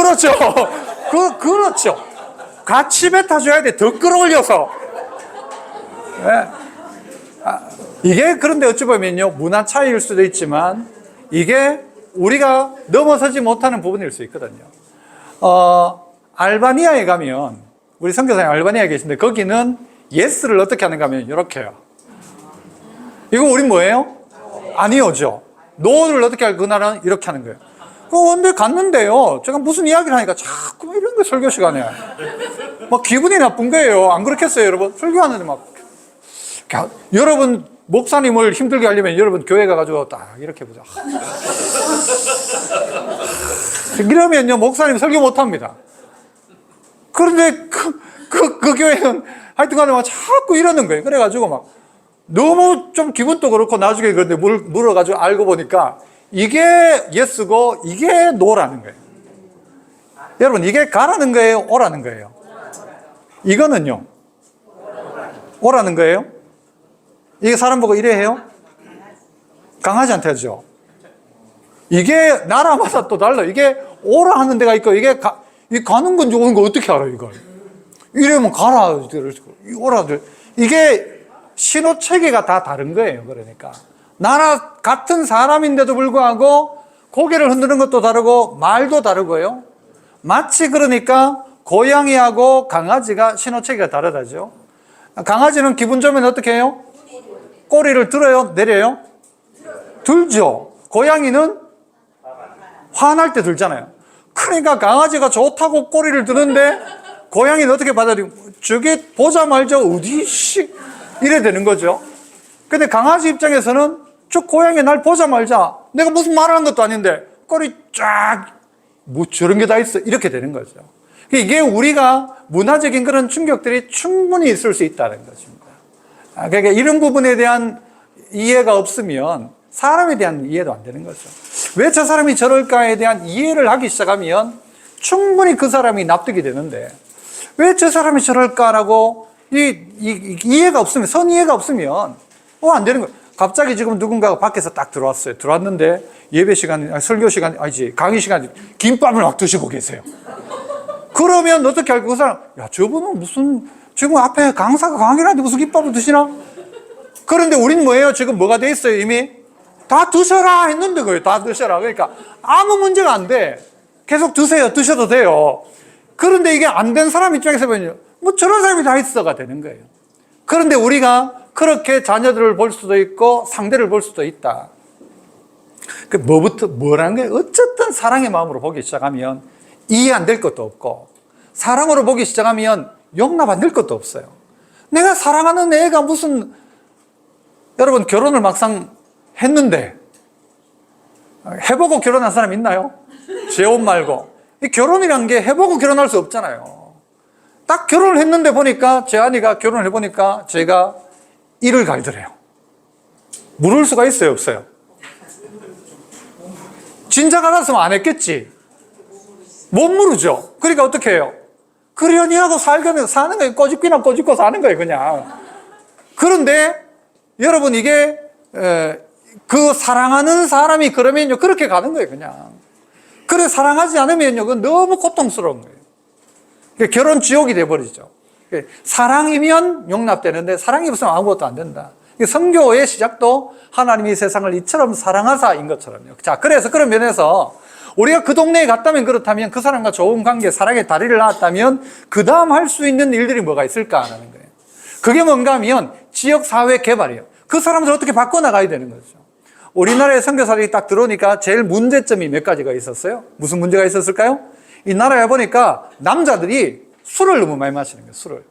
그렇죠. 그렇죠. 같이 뱉어줘야 돼. 더 끌어올려서. 네. 이게 그런데 어찌 보면요, 문화 차이일 수도 있지만 이게 우리가 넘어서지 못하는 부분일 수 있거든요. 알바니아에 가면, 우리 선교사님 알바니아에 계신데 거기는 예스를 어떻게 하는가 하면 이렇게요. 이거 우린 뭐예요? 아니오죠. 노를 어떻게 할 그 나라는 이렇게 하는 거예요. 근데 갔는데요, 제가 무슨 이야기를 하니까 자꾸 이런 거 설교 시간에 막 기분이 나쁜 거예요. 안 그렇겠어요, 여러분? 설교하는데 막 여러분 목사님을 힘들게 하려면 여러분 교회 가가지고 딱 이렇게 보자. 이러면요 목사님 설교 못합니다. 그런데 그 교회는 하여튼간에 막 자꾸 이러는 거예요. 그래가지고 막 너무 좀 기분도 그렇고 나중에 그런데 물어가지고 알고 보니까 이게 예스고 이게 노라는 거예요. 여러분 이게 가라는 거예요, 오라는 거예요? 이거는요 오라는 거예요? 이게 사람 보고 이래 해요? 강아지한테 하죠. 이게 나라마다 또 달라. 이게 오라 하는 데가 있고 이게 가는 건지 오는 거 어떻게 알아요 이걸? 이러면 가라 오라. 이게 신호 체계가 다 다른 거예요. 그러니까 나라 같은 사람인데도 불구하고 고개를 흔드는 것도 다르고 말도 다르고요. 마치 그러니까 고양이하고 강아지가 신호 체계가 다르다죠. 강아지는 기분 좋으면 어떻게 해요? 꼬리를 들어요? 내려요? 들죠. 고양이는 화날 때 들잖아요. 그러니까 강아지가 좋다고 꼬리를 드는데 고양이는 어떻게 받아들이고 저게 보자마자 어디씨 이래 되는 거죠. 근데 강아지 입장에서는 저 고양이 날 보자마자 내가 무슨 말하는 것도 아닌데 꼬리 쫙 뭐 저런 게 다 있어 이렇게 되는 거죠. 이게 우리가 문화적인 그런 충격들이 충분히 있을 수 있다는 것입니다. 그러니까 이런 부분에 대한 이해가 없으면 사람에 대한 이해도 안 되는 거죠. 왜 저 사람이 저럴까에 대한 이해를 하기 시작하면 충분히 그 사람이 납득이 되는데 왜 저 사람이 저럴까라고 이해가 없으면, 선이해가 없으면 안 되는 거예요. 갑자기 지금 누군가가 밖에서 딱 들어왔어요. 들어왔는데 예배 시간, 설교 시간, 아니지 강의 시간 김밥을 막 드시고 계세요. 그러면 어떻게 할까? 그 사람, 야 저분은 무슨 지금 앞에 강사가 강의를 하는데 무슨 김밥을 드시나? 그런데 우린 뭐예요? 지금 뭐가 돼 있어요? 이미 다 드셔라 했는데 거예요. 다 드셔라. 그러니까 아무 문제가 안 돼. 계속 드세요. 드셔도 돼요. 그런데 이게 안 된 사람 입장에서 보면 뭐 저런 사람이 다 있어가 되는 거예요. 그런데 우리가 그렇게 자녀들을 볼 수도 있고 상대를 볼 수도 있다. 그 뭐라는 게 어쨌든 사랑의 마음으로 보기 시작하면 이해 안 될 것도 없고 사랑으로 보기 시작하면 용납 안 될 것도 없어요. 내가 사랑하는 애가 무슨 여러분 결혼을 막상 했는데 해보고 결혼한 사람 있나요? 재혼 말고. 이 결혼이란 게 해보고 결혼할 수 없잖아요. 딱 결혼을 했는데 보니까 제 아내가 결혼을 해보니까 제가 이를 갈더래요. 물을 수가 있어요, 없어요? 진작 알았으면 안 했겠지. 못 물으죠. 그러니까 어떻게 해요? 그러니 하고 사는 거예요. 꼬집기나 꼬집고 사는 거예요, 그냥. 그런데 여러분 이게 그 사랑하는 사람이 그러면요 그렇게 가는 거예요, 그냥. 그래 사랑하지 않으면요 그건 너무 고통스러운 거예요. 그러니까 결혼 지옥이 돼버리죠. 사랑이면 용납되는데 사랑이 없으면 아무것도 안 된다. 선교의 시작도 하나님이 세상을 이처럼 사랑하사인 것처럼요. 자, 그래서 그런 면에서 우리가 그 동네에 갔다면 그렇다면 그 사람과 좋은 관계, 사랑의 다리를 낳았다면 그 다음 할 수 있는 일들이 뭐가 있을까 하는 거예요. 그게 뭔가 하면 지역사회 개발이에요. 그 사람들 어떻게 바꿔나가야 되는 거죠. 우리나라의 선교사들이 딱 들어오니까 제일 문제점이 몇 가지가 있었어요. 무슨 문제가 있었을까요? 이 나라에 보니까 남자들이 술을 너무 많이 마시는 거예요.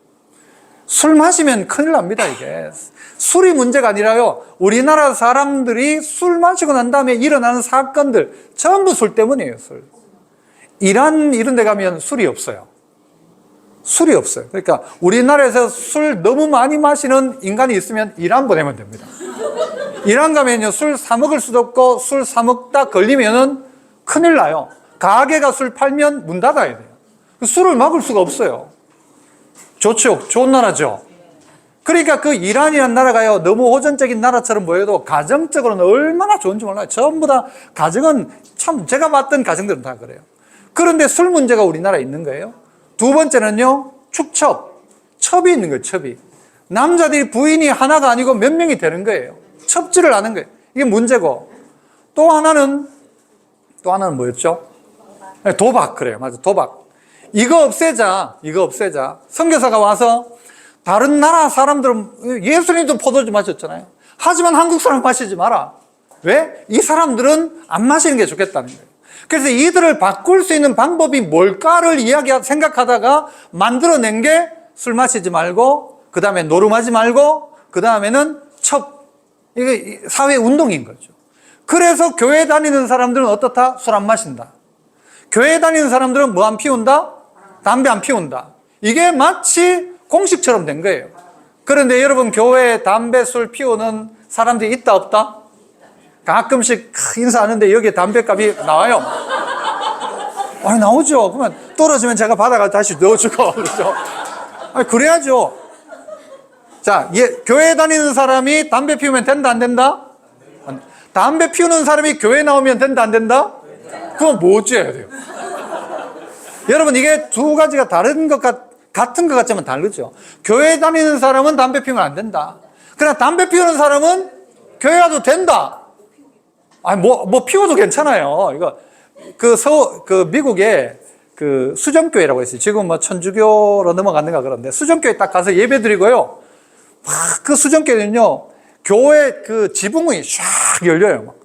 술 마시면 큰일 납니다. 이게 술이 문제가 아니라요 우리나라 사람들이 술 마시고 난 다음에 일어나는 사건들 전부 술 때문이에요. 술. 이란 이런 데 가면 술이 없어요. 술이 없어요. 그러니까 우리나라에서 술 너무 많이 마시는 인간이 있으면 이란 보내면 됩니다. 이란 가면요 술 사 먹을 수도 없고 술 사 먹다 걸리면은 큰일 나요. 가게가 술 팔면 문 닫아야 돼요. 술을 막을 수가 없어요. 좋죠. 좋은 나라죠. 그러니까 그 이란이라는 나라가요 너무 호전적인 나라처럼 보여도 가정적으로는 얼마나 좋은지 몰라요. 전부 다 가정은 참 제가 봤던 가정들은 다 그래요. 그런데 술 문제가 우리나라에 있는 거예요. 두 번째는요, 축첩. 첩이 있는 거예요, 첩이. 남자들이 부인이 하나가 아니고 몇 명이 되는 거예요. 첩지를 하는 거예요. 이게 문제고. 또 하나는 뭐였죠? 도박, 그래요. 맞아, 도박. 이거 없애자. 선교사가 와서 다른 나라 사람들은 예수님도 포도주 마셨잖아요. 하지만 한국 사람 마시지 마라. 왜? 이 사람들은 안 마시는 게 좋겠다는 거예요. 그래서 이들을 바꿀 수 있는 방법이 뭘까를 생각하다가 만들어낸 게 술 마시지 말고, 그 다음에 노름하지 말고, 그 다음에는 첩. 이게 사회 운동인 거죠. 그래서 교회 다니는 사람들은 어떻다? 술 안 마신다. 교회 다니는 사람들은 뭐 안 피운다? 담배 안 피운다. 이게 마치 공식처럼 된 거예요. 그런데 여러분, 교회에 담배, 술 피우는 사람들이 있다, 없다? 가끔씩 인사하는데 여기에 담배값이 나와요. 아니, 나오죠. 그러면 떨어지면 제가 받아가 다시 넣어주고, 그렇죠? 아니, 그래야죠. 자, 교회 다니는 사람이 담배 피우면 된다, 안 된다? 담배 피우는 사람이 교회 나오면 된다, 안 된다? 그건 뭐 어째야 돼요? 여러분, 이게 두 가지가 같은 것 같지만 다르죠. 교회 다니는 사람은 담배 피우면 안 된다. 그러나 담배 피우는 사람은 교회 와도 된다. 아니, 뭐 피워도 괜찮아요. 이거, 미국에 수정교회라고 있어요. 지금 뭐 천주교로 넘어갔는가 그런데, 수정교회 딱 가서 예배 드리고요. 그 수정교회는요, 교회 지붕이 쫙 열려요.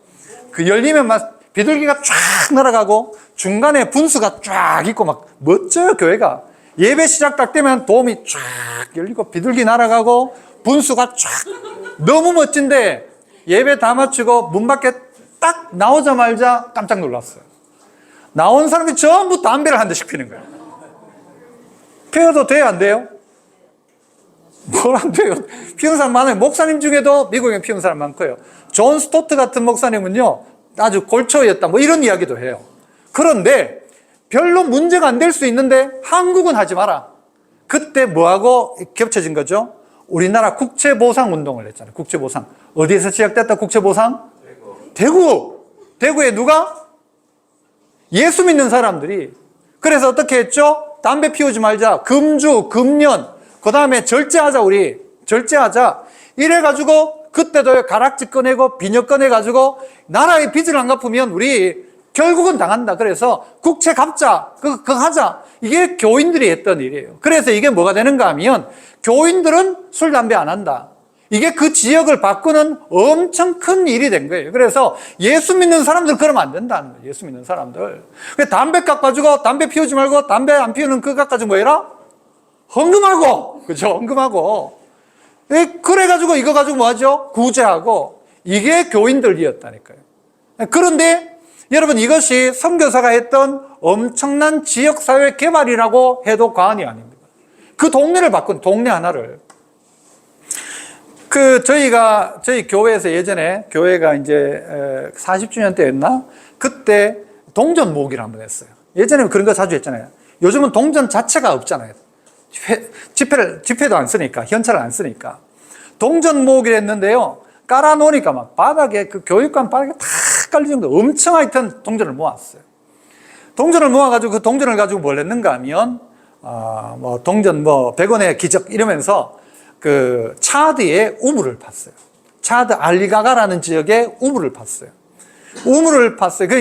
열리면 막 비둘기가 쫙 날아가고, 중간에 분수가 쫙 있고 막 멋져요, 교회가. 예배 시작 딱 되면 도움이 쫙 열리고, 비둘기 날아가고, 분수가 쫙. 너무 멋진데, 예배 다 마치고 문 밖에 딱 나오자마자 깜짝 놀랐어요. 나온 사람이 전부 담배를 한 대씩 피는 거예요. 피워도 돼요, 안 돼요? 뭘 안 돼요? 피우는 사람 많아요. 목사님 중에도 미국에 피우는 사람 많고요. 존 스토트 같은 목사님은요, 아주 골초였다, 뭐 이런 이야기도 해요. 그런데 별로 문제가 안 될 수 있는데 한국은 하지 마라. 그때 뭐하고 겹쳐진 거죠? 우리나라 국채보상 운동을 했잖아요. 국채보상. 어디에서 시작됐다, 국채보상? 대구에 누가? 예수 믿는 사람들이. 그래서 어떻게 했죠? 담배 피우지 말자. 금주, 금년. 그 다음에 절제하자, 우리. 절제하자. 이래가지고, 그때도 가락지 꺼내고, 비녀 꺼내가지고, 나라의 빚을 안 갚으면 우리 결국은 당한다. 그래서 국채 갚자. 그거 하자. 이게 교인들이 했던 일이에요. 그래서 이게 뭐가 되는가 하면, 교인들은 술, 담배 안 한다. 이게 그 지역을 바꾸는 엄청 큰 일이 된 거예요. 그래서 예수 믿는 사람들 그러면 안 된다는 거예요. 예수 믿는 사람들. 담배 깎아주고 담배 피우지 말고 담배 안 피우는 그거 깎아주고 뭐 해라? 헌금하고. 그죠? 헌금하고. 그래가지고 이거 가지고 뭐 하죠? 구제하고. 이게 교인들이었다니까요. 그런데 여러분, 이것이 선교사가 했던 엄청난 지역사회 개발이라고 해도 과언이 아닙니다. 그 동네를 바꾼, 동네 하나를. 저희 교회에서 예전에, 교회가 이제 40주년 때였나? 그때 동전 모으기를 한번 했어요. 예전에는 그런 거 자주 했잖아요. 요즘은 동전 자체가 없잖아요. 지폐도 안 쓰니까, 현찰을 안 쓰니까. 동전 모으기를 했는데요. 깔아놓으니까 막 바닥에, 교육관 바닥에 다 깔릴 정도 엄청 하여튼 동전을 모았어요. 동전을 모아가지고 그 동전을 가지고 뭘 했는가 하면, 동전 100원의 기적 이러면서 차드에 우물을 팠어요. 차드 알리가가라는 지역에 우물을 팠어요.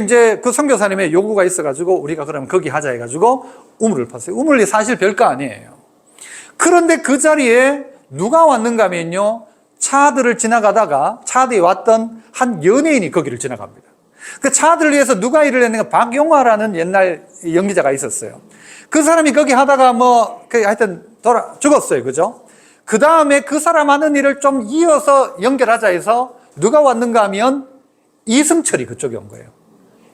이제 그 선교사님의 요구가 있어가지고 우리가 그럼 거기 하자 해가지고 우물을 팠어요. 우물이 사실 별거 아니에요. 그런데 그 자리에 누가 왔는가 하면요, 차드를 지나가다가 차드에 왔던 한 연예인이 거기를 지나갑니다. 그 차드를 위해서 누가 일을 했는가? 박용화라는 옛날 연기자가 있었어요. 그 사람이 거기 하다가 하여튼 죽었어요. 그죠? 그 다음에 그 사람 하는 일을 좀 이어서 연결하자 해서 누가 왔는가 하면 이승철이 그쪽에 온 거예요.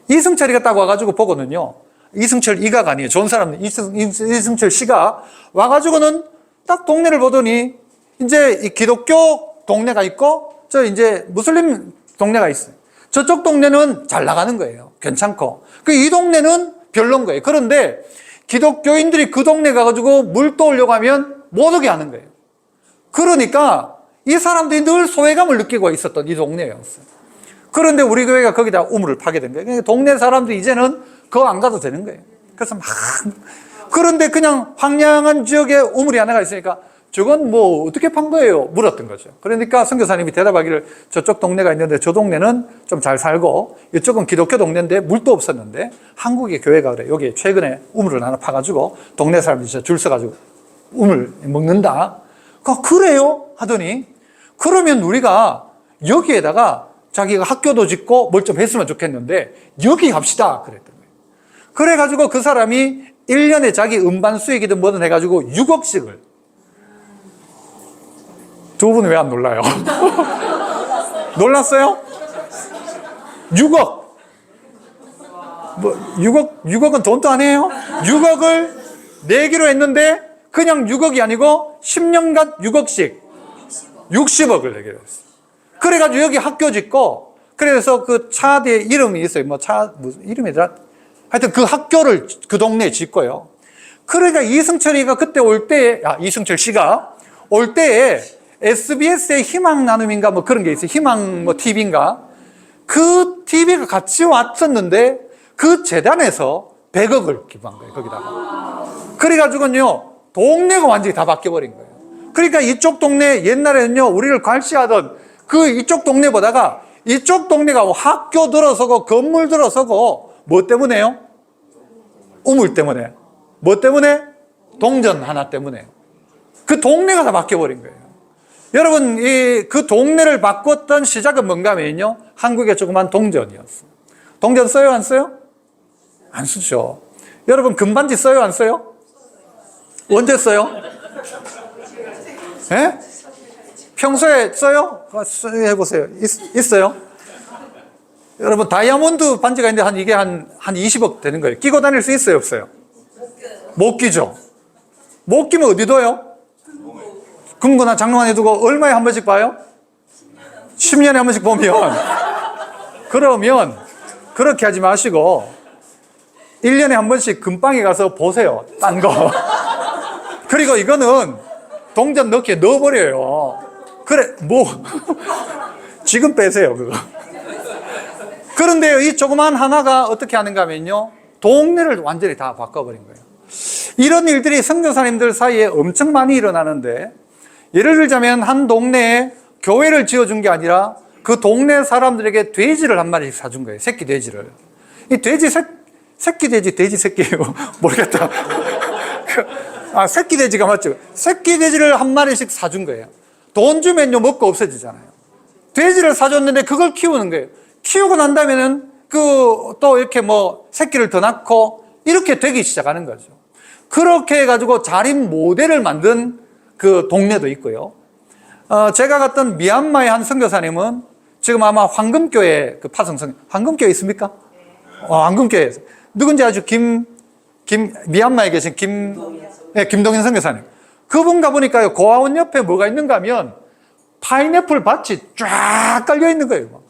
이승철이가 딱 와가지고 보고는요, 이승철 이가가 아니에요. 좋은 사람, 이승철 씨가 와가지고는 딱 동네를 보더니 이제 이 기독교 동네가 있고 이제 무슬림 동네가 있어요. 저쪽 동네는 잘 나가는 거예요. 괜찮고. 이 동네는 별론 거예요. 그런데 기독교인들이 그 동네 가가지고 물 떠오려고 하면 못 오게 하는 거예요. 그러니까 이 사람들이 늘 소외감을 느끼고 있었던 이 동네였어요. 그런데 우리 교회가 거기다 우물을 파게 된 거예요. 그러니까 동네 사람들이 이제는 그거 안 가도 되는 거예요. 그래서 막, 그런데 그냥 황량한 지역에 우물이 하나가 있으니까 저건 뭐 어떻게 판 거예요? 물었던 거죠. 그러니까 선교사님이 대답하기를 저쪽 동네가 있는데 저 동네는 좀 잘 살고 이쪽은 기독교 동네인데 물도 없었는데 한국의 교회가 그래. 여기 최근에 우물을 하나 파가지고 동네 사람들이 진짜 줄 서가지고 우물 먹는다. 그래요? 하더니 그러면 우리가 여기에다가 자기가 학교도 짓고 뭘 좀 했으면 좋겠는데 여기 갑시다. 그랬던 거예요. 그래가지고 그 사람이 1년에 자기 음반 수익이든 뭐든 해가지고 6억씩을. 두 분은 왜 안 놀라요? 놀랐어요? 6억. 뭐 6억은 돈도 아니에요? 6억을 내기로 했는데 그냥 6억이 아니고 10년간 6억씩 60억을 내기로 했어요. 그래가지고 여기 학교 짓고 그래서 그 차 뒤에 이름이 있어요. 뭐 차 무슨 이름이더라? 하여튼 그 학교를 그 동네에 짓고요. 그러니까 이승철이가 그때 올 때에 이승철 씨가 올 때에 SBS의 희망 나눔인가 뭐 그런 게 있어요. 희망 뭐 TV인가. 그 TV가 같이 왔었는데 그 재단에서 100억을 기부한 거예요. 거기다가. 그래가지고는요. 동네가 완전히 다 바뀌어버린 거예요. 그러니까 이쪽 동네 옛날에는요. 우리를 관시하던 그 이쪽 동네보다가 이쪽 동네가 학교 들어서고 건물 들어서고 뭐 때문에요? 우물 때문에. 뭐 때문에? 동전 하나 때문에. 그 동네가 다 바뀌어버린 거예요. 여러분, 그 동네를 바꿨던 시작은 뭔가 하면요. 한국의 조그만 동전이었어요. 동전 써요, 안 써요? 안 쓰죠. 여러분, 금반지 써요, 안 써요? 언제 써요? 예? 평소에 써요? 해보세요. 있어요? 여러분, 다이아몬드 반지가 있는데 이게 한 20억 되는 거예요. 끼고 다닐 수 있어요, 없어요? 못 끼죠. 못 끼면 어디 둬요? 금고나 장롱안에 두고 얼마에 한 번씩 봐요? 10년에 한 번씩 보면. 그러면 그렇게 하지 마시고 1년에 한 번씩 금방에 가서 보세요. 딴 거. 그리고 이거는 동전 넣기에 넣어버려요. 그래, 뭐. 지금 빼세요, 그거. 그런데 이 조그만 하나가 어떻게 하는가 하면요. 동네를 완전히 다 바꿔버린 거예요. 이런 일들이 선교사님들 사이에 엄청 많이 일어나는데 예를 들자면 한 동네에 교회를 지어준 게 아니라 그 동네 사람들에게 돼지를 한 마리씩 사준 거예요. 새끼 돼지를. 이 돼지, 새끼 돼지, 돼지 새끼, 모르겠다. 새끼 돼지가 맞죠? 새끼 돼지를 한 마리씩 사준 거예요. 돈 주면요, 먹고 없어지잖아요. 돼지를 사줬는데 그걸 키우는 거예요. 키우고 난 다음에는 또 이렇게 뭐 새끼를 더 낳고 이렇게 되기 시작하는 거죠. 그렇게 해가지고 자립 모델을 만든 그 동네도 있고요. 제가 갔던 미얀마의 한 선교사님은 지금 아마 황금교회 그 파송성, 황금교회 있습니까? 황금교회. 누군지 아주 미얀마에 계신 김동현 선교사님. 그분 가보니까요, 고아원 옆에 뭐가 있는가 하면 파인애플 밭이 쫙 깔려 있는 거예요.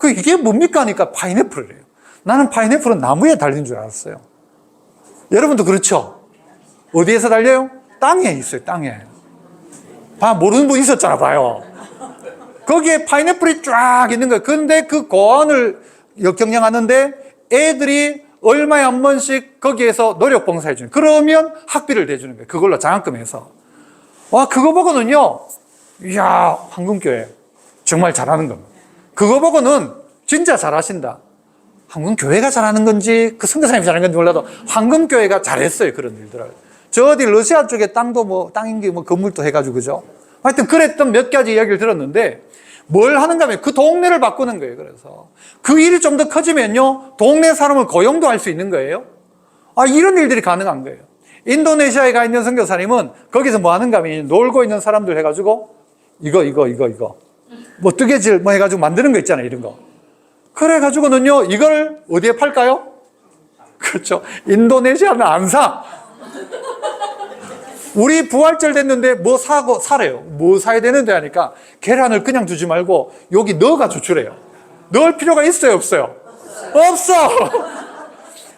이게 뭡니까 하니까 파인애플이래요. 나는 파인애플은 나무에 달린 줄 알았어요. 여러분도 그렇죠? 어디에서 달려요? 땅에 있어요, 땅에. 모르는 분 있었잖아, 봐요. 거기에 파인애플이 쫙 있는 거예요. 그런데 그 고아원을 경영하는데 애들이 얼마에 한 번씩 거기에서 노력 봉사해 주는, 그러면 학비를 내주는 거예요. 그걸로 장학금해서. 그거 보고는요, 이야, 황금교회 정말 잘하는 겁니다. 그거 보고는 진짜 잘하신다. 황금교회가 잘하는 건지 그 선교사님이 잘하는 건지 몰라도 황금교회가 잘했어요, 그런 일들을. 저 어디 러시아 쪽에 땅도 땅인 게 건물도 해가지고, 그죠? 하여튼 그랬던 몇 가지 이야기를 들었는데 뭘 하는가 하면 그 동네를 바꾸는 거예요. 그래서 그 일이 좀 더 커지면요, 동네 사람을 고용도 할 수 있는 거예요. 이런 일들이 가능한 거예요. 인도네시아에 가 있는 선교사님은 거기서 뭐 하는가 하면 놀고 있는 사람들 해가지고 이거 뭐 뜨개질 뭐 해가지고 만드는 거 있잖아요, 이런 거. 그래가지고는요, 이걸 어디에 팔까요? 그렇죠. 인도네시아는 안 사. 우리 부활절 됐는데 뭐 사래요. 뭐 사야 되는데 하니까 계란을 그냥 주지 말고 여기 넣어가지고 주래요. 넣을 필요가 있어요, 없어요? 없어.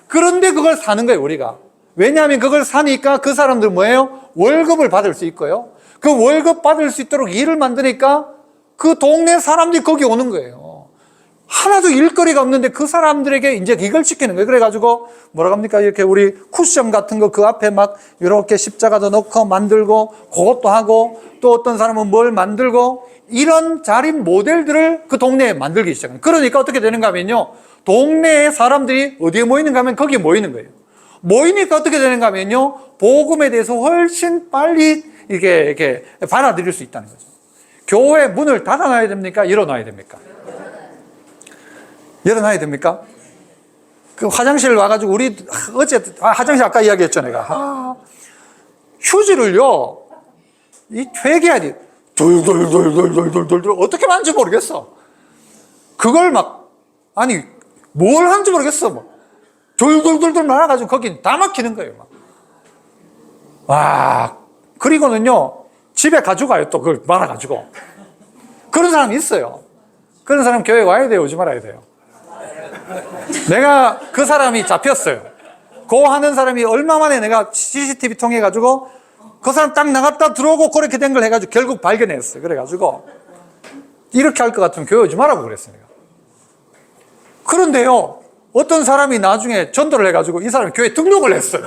그런데 그걸 사는 거예요, 우리가. 왜냐하면 그걸 사니까 그 사람들 뭐예요? 월급을 받을 수 있고요. 그 월급 받을 수 있도록 일을 만드니까 그 동네 사람들이 거기 오는 거예요. 하나도 일거리가 없는데 그 사람들에게 이제 이걸 시키는 거예요. 그래가지고 뭐라고 합니까? 이렇게 우리 쿠션 같은 거 그 앞에 막 이렇게 십자가도 넣고 만들고 그것도 하고 또 어떤 사람은 뭘 만들고 이런 자립 모델들을 그 동네에 만들기 시작해요. 그러니까 어떻게 되는가 하면요. 동네에 사람들이 어디에 모이는가 하면 거기에 모이는 거예요. 모이니까 어떻게 되는가 하면요. 복음에 대해서 훨씬 빨리 이렇게 받아들일 수 있다는 거죠. 교회 문을 닫아놔야 됩니까? 열어놔야 됩니까? 열어놔야 됩니까? 그 화장실 와가지고 우리 어제 화장실 아까 이야기했죠 내가. 휴지를요 이 회계하니 돌돌돌돌돌돌돌 어떻게 만지 모르겠어. 그걸 막 아니 뭘 하는지 모르겠어. 뭐 돌돌돌돌 말아가지고 거긴 다 막히는 거예요. 막. 와 그리고는요 집에 가져가요. 또 그걸 말아가지고. 그런 사람이 있어요. 그런 사람 교회 와야 돼요? 오지 말아야 돼요? 내가 그 사람이 잡혔어요. 그 하는 사람이 얼마 만에 내가 CCTV 통해 가지고 그 사람 딱 나갔다 들어오고 그렇게 된 걸 해가지고 결국 발견했어요. 그래가지고 이렇게 할 것 같으면 교회 오지 말라고 그랬어요. 그런데요 어떤 사람이 나중에 전도를 해가지고 이 사람이 교회 등록을 했어요.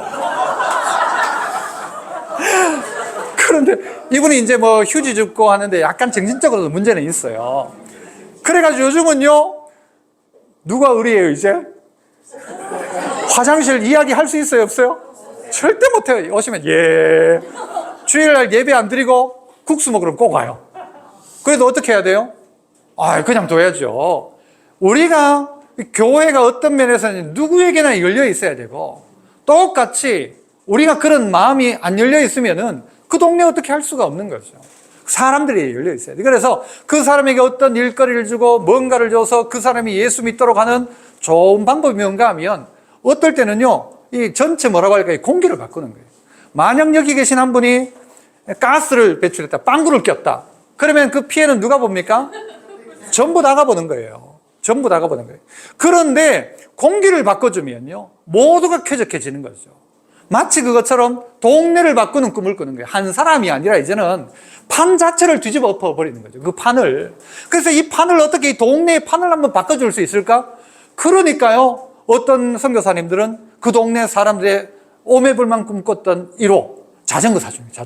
그런데 이분이 이제 뭐 휴지 줍고 하는데 약간 정신적으로도 문제는 있어요. 그래가지고 요즘은요 누가 의리예요 이제? 화장실 이야기 할 수 있어요 없어요? 절대 못해요. 오시면 예 주일날 예배 안 드리고 국수 먹으러 꼭 와요. 그래도 어떻게 해야 돼요? 그냥 둬야죠. 우리가 교회가 어떤 면에서는 누구에게나 열려 있어야 되고 똑같이 우리가 그런 마음이 안 열려 있으면은 그 동네 어떻게 할 수가 없는 거죠. 사람들이 열려 있어야 돼. 그래서 그 사람에게 어떤 일거리를 주고 뭔가를 줘서 그 사람이 예수 믿도록 하는 좋은 방법이 뭔가 하면 어떨 때는요 이 전체 뭐라고 할까요? 공기를 바꾸는 거예요. 만약 여기 계신 한 분이 가스를 배출했다, 빵구를 꼈다. 그러면 그 피해는 누가 봅니까? 전부 다가 보는 거예요. 전부 다가 보는 거예요. 그런데 공기를 바꿔주면요 모두가 쾌적해지는 거죠. 마치 그것처럼 동네를 바꾸는 꿈을 꾸는 거예요. 한 사람이 아니라 이제는 판 자체를 뒤집어 엎어버리는 거죠. 그 판을. 그래서 이 판을 어떻게 이 동네의 판을 한번 바꿔줄 수 있을까? 그러니까요 어떤 선교사님들은 그 동네 사람들의 오매불만 꿈꿨던 1호 자전거 사줍니다.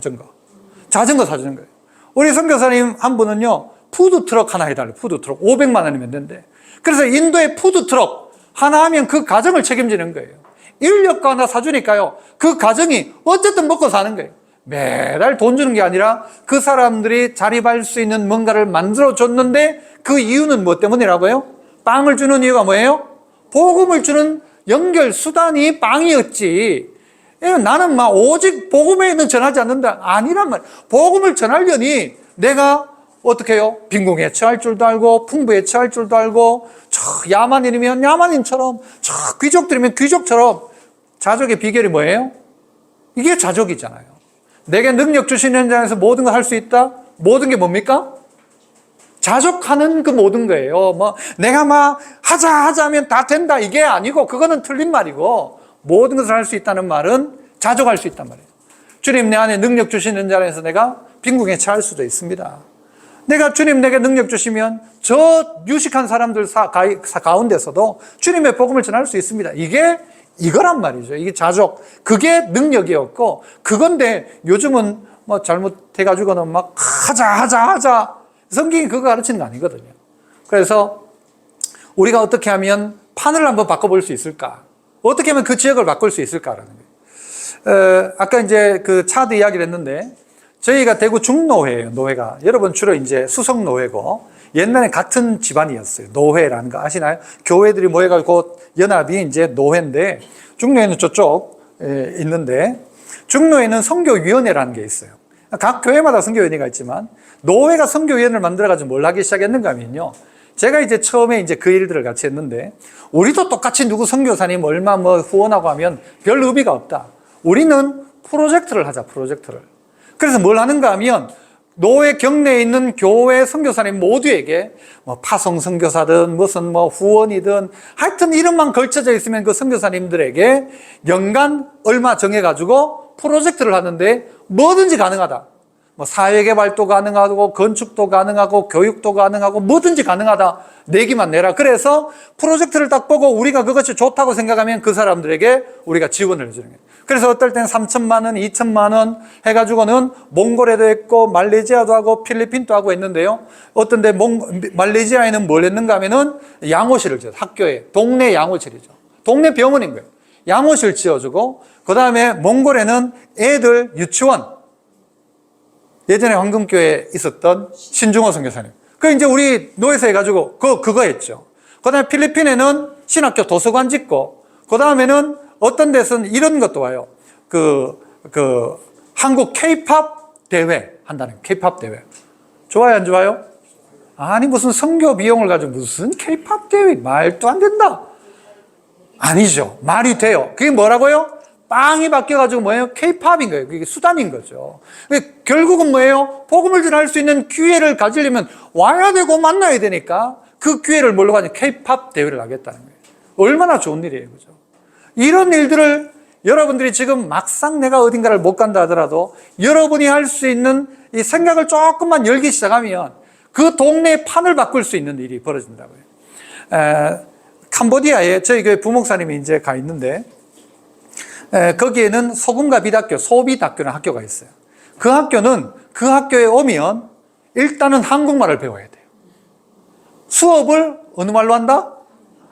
자전거 사주는 거예요. 우리 선교사님 한 분은요 푸드트럭 하나 해달래요. 푸드트럭 500만 원이면 된대. 그래서 인도의 푸드트럭 하나 하면 그 가정을 책임지는 거예요. 인력거 하나 사주니까요 그 가정이 어쨌든 먹고 사는 거예요. 매달 돈 주는 게 아니라 그 사람들이 자립할 수 있는 뭔가를 만들어줬는데 그 이유는 뭐 때문이라고요? 빵을 주는 이유가 뭐예요? 복음을 주는 연결 수단이 빵이었지. 나는 막 오직 복음에는 전하지 않는다 아니란 말이에요. 복음을 전하려니 내가 어떻게 해요? 빈궁에 처할 줄도 알고 풍부에 처할 줄도 알고 야만인이면 야만인처럼 귀족들이면 귀족처럼. 자족의 비결이 뭐예요? 이게 자족이잖아요. 내게 능력 주시는 자에서 모든 걸 할 수 있다? 모든 게 뭡니까? 자족하는 그 모든 거예요. 뭐 내가 막 하자 하면 다 된다 이게 아니고 그거는 틀린 말이고 모든 것을 할 수 있다는 말은 자족할 수 있단 말이에요. 주님 내 안에 능력 주시는 자에서 내가 빈궁에 처할 수도 있습니다. 내가 주님 내게 능력 주시면 저 유식한 사람들 가운데서도 주님의 복음을 전할 수 있습니다. 이게 이거란 말이죠. 이게 자족. 그게 능력이었고 그건데 요즘은 뭐 잘못해가지고는 막 하자. 성경이 그거 가르치는 거 아니거든요. 그래서 우리가 어떻게 하면 판을 한번 바꿔볼 수 있을까? 어떻게 하면 그 지역을 바꿀 수 있을까라는 거예요. 아까 이제 그 차드 이야기를 했는데 저희가 대구 중노회예요. 노회가. 여러분 주로 이제 수성노회고 옛날에 같은 집안이었어요. 노회라는 거 아시나요? 교회들이 모여가지고 연합이 이제 노회인데 중노회는 저쪽 있는데 중노회는 선교위원회라는 게 있어요. 각 교회마다 선교위원회가 있지만 노회가 선교위원회를 만들어가지고 뭘 하기 시작했는가 하면요. 제가 이제 처음에 이제 그 일들을 같이 했는데 우리도 똑같이 누구 선교사님 얼마 뭐 후원하고 하면 별 의미가 없다. 우리는 프로젝트를 하자, 프로젝트를. 그래서 뭘 하는가 하면 노회 경내에 있는 교회 선교사님 모두에게 뭐 파송 선교사든 무슨 뭐 후원이든 하여튼 이름만 걸쳐져 있으면 그 선교사님들에게 연간 얼마 정해가지고 프로젝트를 하는데 뭐든지 가능하다. 뭐 사회개발도 가능하고 건축도 가능하고 교육도 가능하고 뭐든지 가능하다. 내기만 내라. 그래서 프로젝트를 딱 보고 우리가 그것이 좋다고 생각하면 그 사람들에게 우리가 지원을 해주는 거예요. 그래서 어떨 때는 3천만 원, 2천만 원 해가지고는 몽골에도 했고 말레이시아도 하고 필리핀도 하고 했는데요. 어떤 데 말레이시아에는 뭘 했는가 하면은 양호실을 지어요. 학교에. 동네 양호실이죠. 동네 병원인 거예요. 양호실 지어주고, 그 다음에 몽골에는 애들 유치원. 예전에 황금교회에 있었던 신중호 선교사님. 그 이제 우리 노예사 해가지고 그거 했죠. 그 다음에 필리핀에는 신학교 도서관 짓고, 그 다음에는 어떤 데서는 이런 것도 와요. 한국 K-팝 대회 한다는 거예요. K-팝 대회. 좋아요, 안 좋아요? 아니, 무슨 선교 비용을 가지고 무슨 K-팝 대회. 말도 안 된다. 아니죠. 말이 돼요. 그게 뭐라고요? 빵이 바뀌어가지고 뭐예요? K-팝인 거예요. 그게 수단인 거죠. 결국은 뭐예요? 복음을 전할 수 있는 기회를 가지려면 와야 되고 만나야 되니까 그 기회를 뭘로 가냐? K-팝 대회를 하겠다는 거예요. 얼마나 좋은 일이에요. 그죠? 이런 일들을 여러분들이 지금 막상 내가 어딘가를 못 간다 하더라도 여러분이 할 수 있는 이 생각을 조금만 열기 시작하면 그 동네의 판을 바꿀 수 있는 일이 벌어진다고요. 캄보디아에 저희 교회 부목사님이 이제 가 있는데, 거기에는 소금과 빛학교, 소빛학교라는 학교가 있어요. 그 학교는 그 학교에 오면 일단은 한국말을 배워야 돼요. 수업을 어느 말로 한다?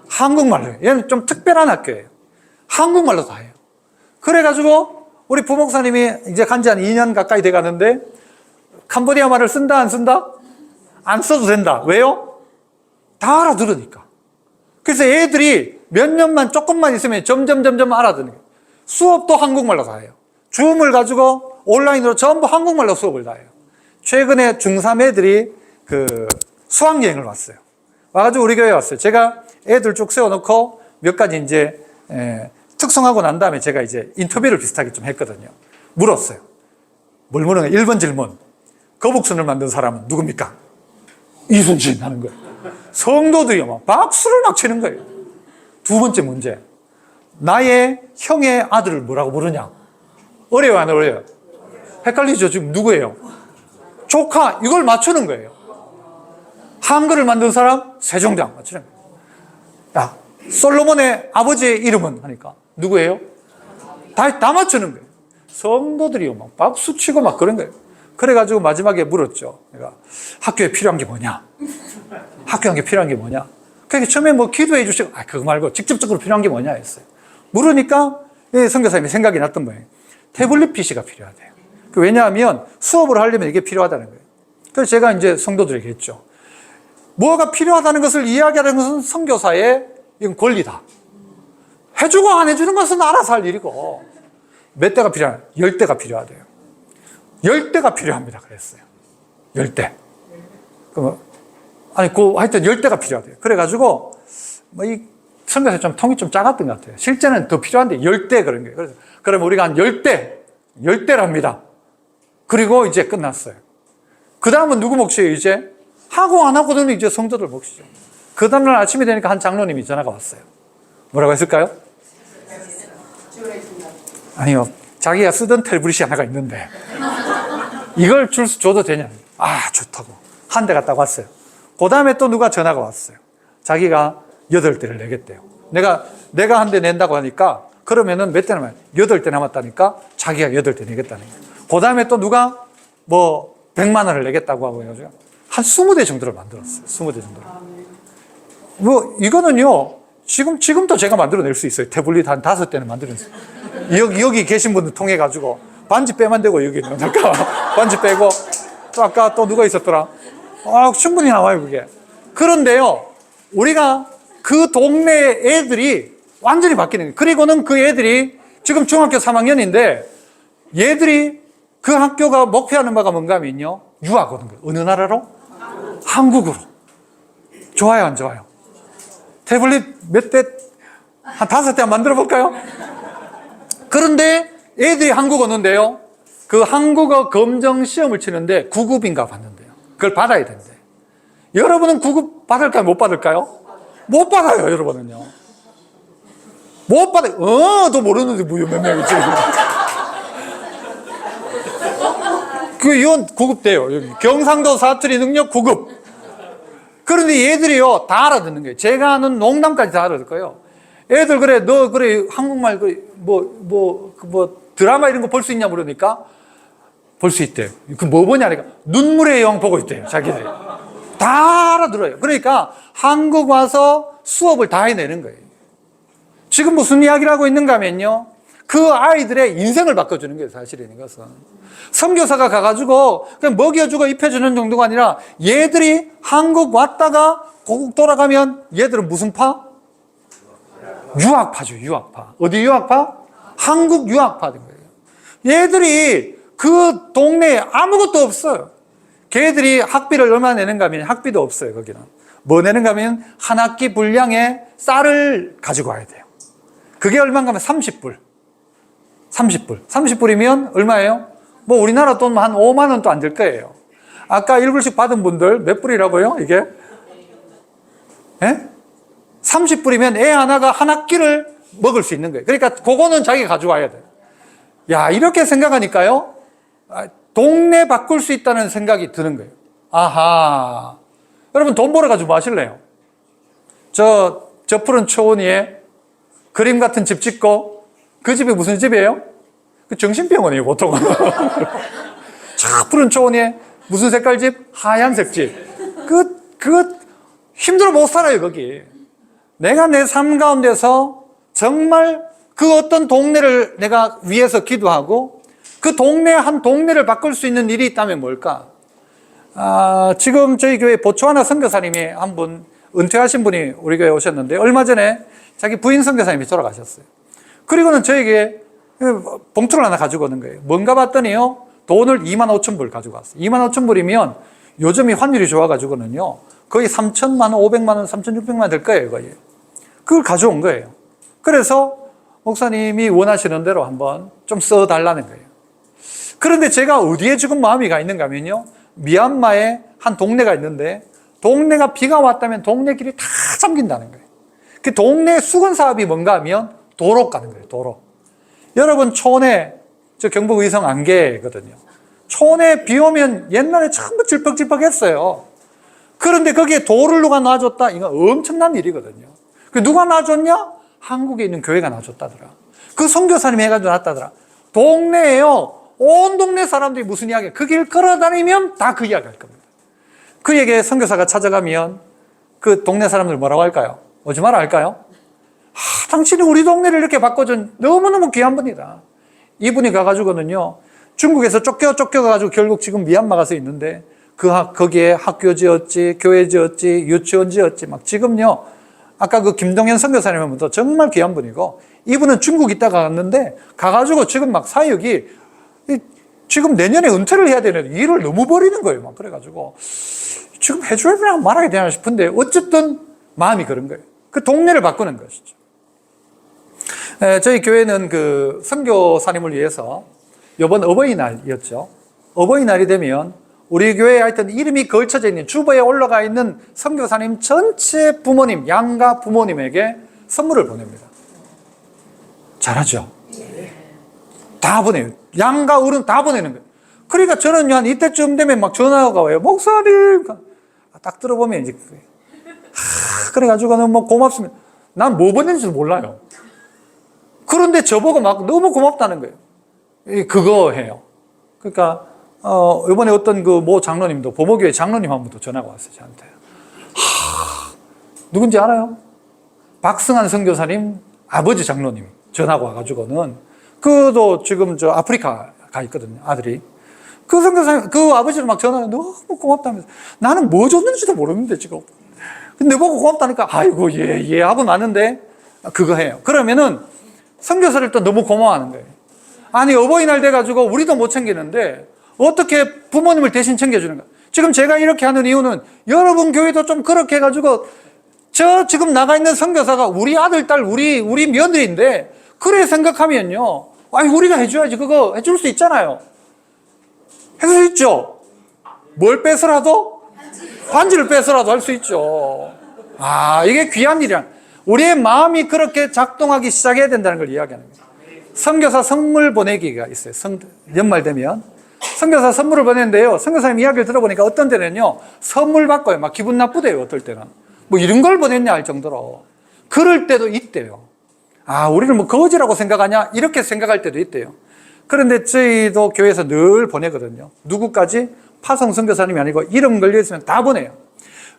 한국말로 해요. 얘는 좀 특별한 학교예요. 한국말로 다 해요. 그래가지고 우리 부목사님이 이제 간지 한 2년 가까이 돼 가는데 캄보디아 말을 쓴다 안 쓴다? 안 써도 된다. 왜요? 다 알아들으니까. 그래서 애들이 몇 년만 조금만 있으면 점점 알아듣는 거예요. 수업도 한국말로 다 해요. 줌을 가지고 온라인으로 전부 한국말로 수업을 다 해요. 최근에 중3 애들이 수학여행을 왔어요. 와가지고 우리 교회에 왔어요. 제가 애들 쭉 세워놓고 몇 가지 이제 특성하고 난 다음에 제가 이제 인터뷰를 비슷하게 좀 했거든요. 물었어요. 뭘 물은 거예요? 1번 질문. 거북선을 만든 사람은 누굽니까? 이순신 하는 거예요. 성도들이 막 박수를 막 치는 거예요. 두 번째 문제. 나의 형의 아들을 뭐라고 부르냐? 어려워요, 안 어려워요? 헷갈리죠? 지금 누구예요? 조카. 이걸 맞추는 거예요. 한글을 만든 사람? 세종대왕 맞추는 거예요. 야, 솔로몬의 아버지의 이름은? 하니까 누구예요? 다 맞추는 거예요. 성도들이 막 박수 치고 막 그런 거예요. 그래가지고 마지막에 물었죠. 내가 학교에 필요한 게 뭐냐? 학교에 필요한 게 뭐냐? 그러니까 처음에 뭐 기도해 주시고, 그거 말고 직접적으로 필요한 게 뭐냐 했어요. 물으니까 선교사님이 생각이 났던 거예요. 태블릿 PC가 필요하대요. 왜냐하면 수업을 하려면 이게 필요하다는 거예요. 그래서 제가 이제 성도들에게 했죠. 뭐가 필요하다는 것을 이야기하는 것은 선교사의 이건 권리다. 해주고 안 해주는 것은 알아서 할 일이고, 몇 대가 필요하냐? 10대가 필요하대요. 10대가 필요합니다. 그랬어요. 10대. 하여튼 10대가 필요하대요. 그래가지고, 이 선교사 좀 통이 좀 작았던 것 같아요. 실제는 더 필요한데 10대 그런 거예요. 그래서, 그럼 우리가 한 10대랍니다. 그리고 이제 끝났어요. 그 다음은 누구 몫이에요, 이제? 하고 안 하고는 이제 성도들 몫이죠. 그 다음날 아침이 되니까 한 장로님이 전화가 왔어요. 뭐라고 했을까요? 아니요. 자기가 쓰던 태블릿이 하나가 있는데, 이걸 줘도 되냐? 좋다고. 한 대 갖다 왔어요. 그 다음에 또 누가 전화가 왔어요. 자기가 8대를 내겠대요. 내가 한 대 낸다고 하니까, 그러면은 몇 대 남아요? 8대 남았다니까, 자기가 8대 내겠다는 거예요. 그 다음에 또 누가 100만 원을 내겠다고 하고 해가지고, 한 20대 정도를 만들었어요. 20대 정도를. 이거는요, 지금도 제가 만들어낼 수 있어요. 태블릿 한 5대는 만들어냈어요. 여기 계신 분들 통해가지고, 반지 빼면 되고, 여기 잠깐 반지 빼고, 또 아까 또 누가 있었더라? 충분히 나와요, 그게. 그런데요, 우리가 그 동네 애들이 완전히 바뀌는 거예요. 그리고는 그 애들이 지금 중학교 3학년인데, 얘들이 그 학교가 목표하는 바가 뭔가 하면요, 유학 오는 거예요. 어느 나라로? 한국으로. 좋아요, 안 좋아요? 태블릿 몇 대, 한 5대 만들어 볼까요? 그런데 애들이 한국 오는데요, 그 한국어 검정 시험을 치는데 9급인가 받는데요. 그걸 받아야 된대. 여러분은 9급 받을까요? 못 받을까요? 못 받아요, 여러분은요. 못 받아요. 도 모르는데 몇 명이 지금. 그 이건 구급돼요. 여기 경상도 사투리 능력 구급. 그런데 얘들이요 다 알아듣는 거예요. 제가 하는 농담까지 다 알아듣을 거예요. 애들 그래 너 그래 한국말 뭐 드라마 이런 거 볼 수 있냐 물으니까 볼 수 있대요. 그 뭐 보냐니까 눈물의 여왕 보고 있대요. 자기들이 다 알아들어요. 그러니까 한국 와서 수업을 다 해내는 거예요. 지금 무슨 이야기를 하고 있는가 하면요, 그 아이들의 인생을 바꿔주는 거예요. 사실은 이것은 선교사가 가가지고 그냥 먹여주고 입혀주는 정도가 아니라 얘들이 한국 왔다가 고국 돌아가면 얘들은 무슨 파? 유학파죠. 유학파. 어디 유학파? 한국 유학파 된 거예요. 얘들이 그 동네에 아무것도 없어요. 걔들이 학비를 얼마 내는가 하면 학비도 없어요. 거기는 뭐 내는가 하면 한 학기 분량의 쌀을 가지고 와야 돼요. 그게 얼마인가 하면 30불 30불이면 얼마예요? 뭐 우리나라 돈 한 5만 원도 안 될 거예요. 아까 1불씩 받은 분들 몇 불이라고요? 이게? 예? 30불이면 애 하나가 한 학기를 먹을 수 있는 거예요. 그러니까 그거는 자기가 가져와야 돼요. 야, 이렇게 생각하니까요, 동네 바꿀 수 있다는 생각이 드는 거예요. 아하. 여러분 돈 벌어가지고 뭐 하실래요? 저 푸른 초원위에 그림 같은 집 짓고, 그 집이 무슨 집이에요? 그 정신병원이에요, 보통은. 저 푸른 초원위에 무슨 색깔 집? 하얀색 집. 힘들어 못 살아요, 거기. 내가 내 삶 가운데서 정말 그 어떤 동네를 내가 위해서 기도하고 그 동네 한 동네를 바꿀 수 있는 일이 있다면 뭘까? 지금 저희 교회 보초하나 선교사님이 한 분, 은퇴하신 분이 우리 교회에 오셨는데 얼마 전에 자기 부인 선교사님이 돌아가셨어요. 그리고는 저에게 봉투를 하나 가지고 오는 거예요. 뭔가 봤더니요, 돈을 2만 5천 불 가지고 왔어요. 2만 5천 불이면 요즘이 환율이 좋아가지고는요 거의 3천만 원, 500만 원, 3,600만 원 될 거예요, 거의. 그걸 가져온 거예요. 그래서 목사님이 원하시는 대로 한번 좀 써달라는 거예요. 그런데 제가 어디에 지금 마음이 가 있는가 하면요, 미얀마에 한 동네가 있는데 동네가 비가 왔다면 동네 길이 다 잠긴다는 거예요. 그 동네 수건 사업이 뭔가 하면 도로 가는 거예요, 도로. 여러분 촌에, 저 경북 의성 안개거든요. 촌에 비 오면 옛날에 전부 질퍽질퍽 했어요. 그런데 거기에 도를 누가 놔줬다? 이거 엄청난 일이거든요. 그 누가 놔줬냐? 한국에 있는 교회가 놔줬다더라. 그 선교사님이 해가지고 놨다더라. 동네에요, 온 동네 사람들이 무슨 이야기야? 그 길 걸어다니면 다 그 이야기 할 겁니다. 그에게 선교사가 찾아가면 그 동네 사람들 뭐라고 할까요? 오지 마라 할까요? 당신이 우리 동네를 이렇게 바꿔준 너무너무 귀한 분이다. 이분이 가가지고는요, 중국에서 쫓겨가지고 결국 지금 미얀마 가서 있는데 거기에 학교 지었지, 교회 지었지, 유치원 지었지, 막 지금요, 아까 그 김동현 선교사님은 정말 귀한 분이고, 이분은 중국 있다가 갔는데 가가지고 지금 막 사역이 지금 내년에 은퇴를 해야 되는데 일을 너무 버리는 거예요. 막 그래가지고 지금 해줘야 되나 말아야 되나 싶은데 어쨌든 마음이 그런 거예요. 그 동네를 바꾸는 것이죠. 저희 교회는 그 선교사님을 위해서 이번 어버이날이었죠. 어버이날이 되면 우리 교회에 하여튼 이름이 걸쳐져 있는 주보에 올라가 있는 선교사님 전체 부모님, 양가 부모님에게 선물을 보냅니다. 잘하죠? 다 보내요. 양가 어른 다 보내는 거예요. 그러니까 저는 한 이때쯤 되면 막 전화가 와요. 목사님! 딱 들어보면 이제 그래가지고는 뭐 고맙습니다. 난 뭐 보냈는지도 몰라요. 그런데 저보고 막 너무 고맙다는 거예요. 그거 해요. 그러니까 이번에 어떤 그 모 장로님도, 보모교회 장로님 한 분도 전화가 왔어요, 저한테. 누군지 알아요? 박승환 선교사님 아버지 장로님 전화가 와가지고는, 그도 지금 저 아프리카 가 있거든요, 아들이. 그 선교사님, 그 아버지도 막 전화가 너무 고맙다면서. 나는 뭐 줬는지도 모르는데, 지금. 근데 보고 고맙다니까, 아이고, 예, 하고 나는데, 그거 해요. 그러면은, 선교사를 또 너무 고마워하는 거예요. 아니, 어버이날 돼가지고 우리도 못 챙기는데, 어떻게 부모님을 대신 챙겨주는가? 지금 제가 이렇게 하는 이유는 여러분 교회도 좀 그렇게 해가지고 저 지금 나가 있는 선교사가 우리 아들, 딸, 우리 며느리인데 그래 생각하면요. 아니, 우리가 해줘야지. 그거 해줄 수 있잖아요. 해줄 수 있죠? 뭘 빼서라도? 반지를 빼서라도 할 수 있죠. 이게 귀한 일이야. 우리의 마음이 그렇게 작동하기 시작해야 된다는 걸 이야기하는 거예요. 선교사 선물 보내기가 있어요. 연말 되면 선교사 선물을 보냈는데요. 선교사님 이야기를 들어보니까 어떤 때는요, 선물 받고요. 막 기분 나쁘대요. 어떨 때는. 뭐 이런 걸 보냈냐 할 정도로. 그럴 때도 있대요. 아, 우리를 뭐 거지라고 생각하냐? 이렇게 생각할 때도 있대요. 그런데 저희도 교회에서 늘 보내거든요. 누구까지? 파송 선교사님이 아니고 이름 걸려있으면 다 보내요.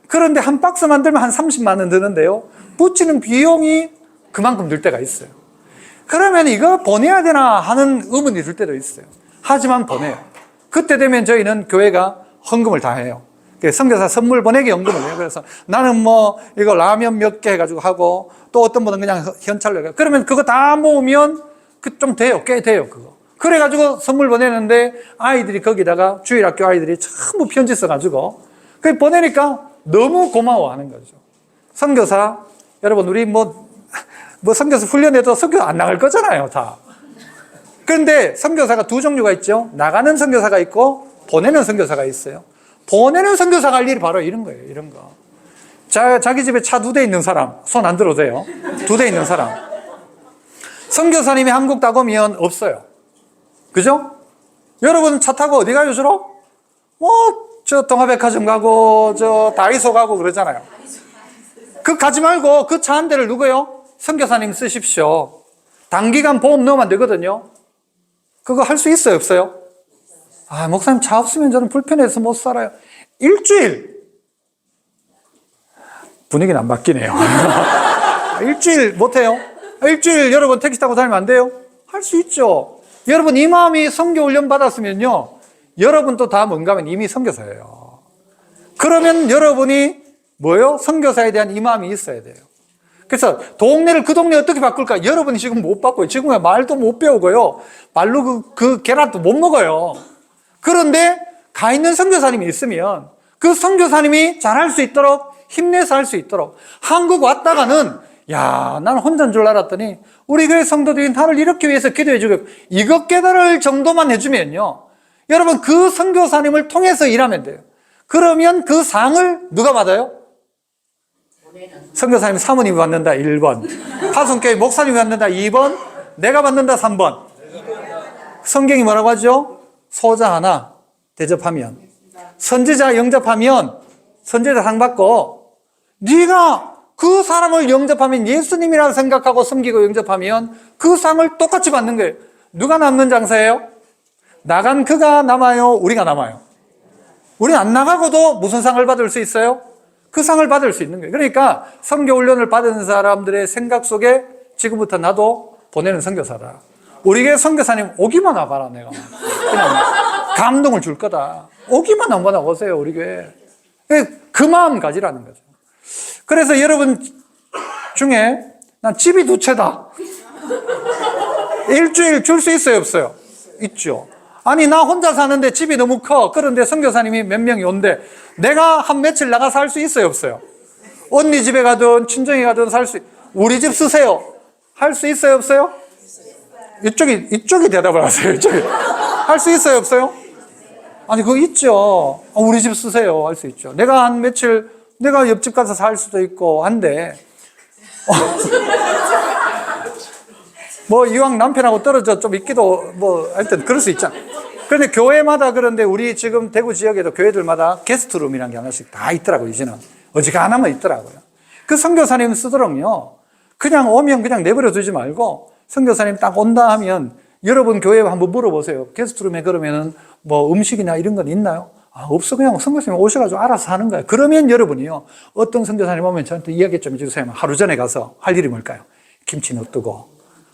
그런데 한 박스 만들면 한 30만 원 드는데요. 붙이는 비용이 그만큼 들 때가 있어요. 그러면 이거 보내야 되나 하는 의문이 들 때도 있어요. 하지만 보내요. 그때 되면 저희는 교회가 헌금을 다 해요. 선교사 선물 보내기 헌금을 해요. 그래서 나는 뭐 이거 라면 몇 개 해가지고 하고 또 어떤 분은 그냥 현찰로 해요. 그러면 그거 다 모으면 좀 돼요. 꽤 돼요. 그거. 그래가지고 선물 보내는데 아이들이 거기다가 주일학교 아이들이 전부 편지 써가지고 그 보내니까 너무 고마워하는 거죠. 선교사 여러분 우리 뭐 선교사 훈련해도 선교사 안 나갈 거잖아요. 다. 그런데 선교사가 두 종류가 있죠. 나가는 선교사가 있고 보내는 선교사가 있어요. 보내는 선교사가 할 일이 바로 이런 거예요. 이런 거. 자기 집에 차 2대 있는 사람 손 안 들어도 돼요. 2대 있는 사람. 선교사님이 한국 딱 오면 없어요. 그죠? 여러분 차 타고 어디 가요 주로? 저 동화백화점 가고 저 다이소 가고 그러잖아요. 그 가지 말고 그 차 한 대를 누구요? 선교사님 쓰십시오. 단기간 보험 넣으면 안 되거든요. 그거 할 수 있어요 없어요? 아, 목사님 차 없으면 저는 불편해서 못 살아요. 일주일 분위기는 안 바뀌네요. 일주일 못해요? 일주일 여러분 택시 타고 다니면 안 돼요? 할 수 있죠. 여러분 이 마음이 선교 훈련 받았으면요 여러분도 다 뭔가 하면 이미 선교사예요. 그러면 여러분이 뭐예요? 선교사에 대한 이 마음이 있어야 돼요. 그래서 동네를 그 동네 어떻게 바꿀까? 여러분이 지금 못 바꿔요. 지금은 말도 못 배우고요. 말로 그 계란도 못 먹어요. 그런데 가 있는 선교사님이 있으면 그 선교사님이 잘할 수 있도록 힘내서 할 수 있도록 한국 왔다가는 야, 나는 혼자인 줄 알았더니 우리 교회 성도들이 나를 이렇게 위해서 기도해 주고 이것 깨달을 정도만 해주면요. 여러분 그 선교사님을 통해서 일하면 돼요. 그러면 그 상을 누가 받아요? 선교사님 사모님이 받는다 1번, 파송교회 목사님이 받는다 2번, 내가 받는다 3번. 성경이 뭐라고 하죠? 소자 하나 대접하면, 선지자 영접하면 선지자 상 받고, 네가 그 사람을 영접하면 예수님이라고 생각하고 섬기고 영접하면 그 상을 똑같이 받는 거예요. 누가 남는 장사예요? 나간 그가 남아요? 우리가 남아요? 우리 안 나가고도 무슨 상을 받을 수 있어요? 그 상을 받을 수 있는 거예요. 그러니까 선교 훈련을 받은 사람들의 생각 속에 지금부터 나도 보내는 선교사다. 우리 교회 선교사님 오기만 와봐라. 내가 그냥 감동을 줄 거다. 오기만 한번 오세요. 우리 교회. 그 마음 가지라는 거죠. 그래서 여러분 중에 난 집이 2채다. 일주일 줄 수 있어요 없어요? 있죠. 아니 나 혼자 사는데 집이 너무 커. 그런데 선교사님이 몇 명이 온대. 내가 한 며칠 나가서 살 수 있어요 없어요? 언니 집에 가든 친정에 가든 살 수 우리 집 쓰세요. 할 수 있어요 없어요? 이쪽이 대답을 하세요. 이쪽이. 할 수 있어요 없어요? 아니 그거 있죠. 우리 집 쓰세요. 할 수 있죠. 내가 한 며칠 내가 옆집 가서 살 수도 있고 한데 뭐 이왕 남편하고 떨어져 좀 있기도 뭐 하여튼 그럴 수 있잖아. 그런데 교회마다 그런데 우리 지금 대구 지역에도 교회들마다 게스트룸이라는 게 하나씩 다 있더라고요. 이제는 어지간하면 있더라고요. 그 선교사님 쓰도록요 그냥 오면 그냥 내버려 두지 말고 선교사님 딱 온다 하면 여러분 교회에 한번 물어보세요. 게스트룸에 그러면은 뭐 음식이나 이런 건 있나요? 아, 없어. 그냥 선교사님 오셔가지고 알아서 하는 거예요. 그러면 여러분이요 어떤 선교사님 오면 저한테 이야기 좀 해주세요. 하루 전에 가서 할 일이 뭘까요? 김치 넣어두고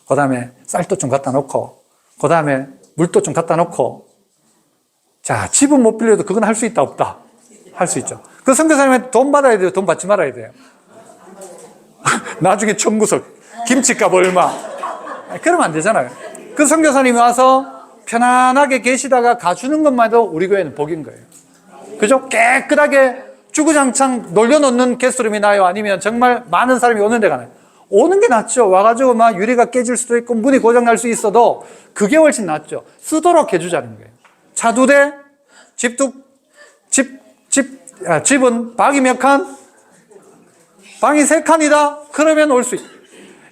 그 다음에 쌀도 좀 갖다 놓고 그 다음에 물도 좀 갖다 놓고 자 집은 못 빌려도 그건 할 수 있다 없다? 할 수 있죠. 그 선교사님한테 돈 받아야 돼요? 돈 받지 말아야 돼요? 나중에 청구석 김치값 얼마 그러면 안 되잖아요. 그 선교사님이 와서 편안하게 계시다가 가주는 것만 해도 우리 교회는 복인 거예요. 그죠? 깨끗하게 주구장창 놀려놓는 게스트룸이 나요? 아니면 정말 많은 사람이 오는 데가 나요? 오는 게 낫죠. 와가지고 막 유리가 깨질 수도 있고 문이 고장날 수 있어도 그게 훨씬 낫죠. 쓰도록 해주자는 거예요. 차 2대, 집은 방이 몇 칸? 방이 3칸이다? 그러면 올 수 있어요.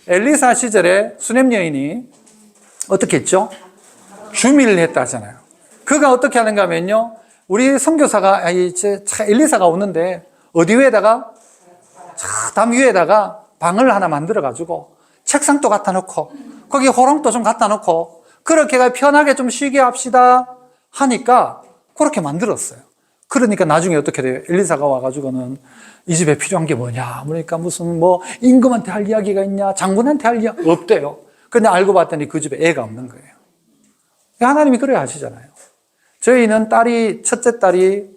엘리사 시절에 수냄 여인이 어떻게 했죠? 주미를 했다 하잖아요. 그가 어떻게 하는가 하면요, 우리 선교사가 이제 엘리사가 오는데 어디 위에다가 담 위에다가 방을 하나 만들어 가지고 책상도 갖다 놓고 거기 호롱도 좀 갖다 놓고 그렇게 편하게 좀 쉬게 합시다 하니까 그렇게 만들었어요. 그러니까 나중에 어떻게 돼요? 엘리사가 와가지고는 이 집에 필요한 게 뭐냐? 그러니까 무슨 뭐 임금한테 할 이야기가 있냐? 장군한테 할 이야기 없대요. 근데 알고 봤더니 그 집에 애가 없는 거예요. 하나님이 그래야 하시잖아요. 저희는 첫째 딸이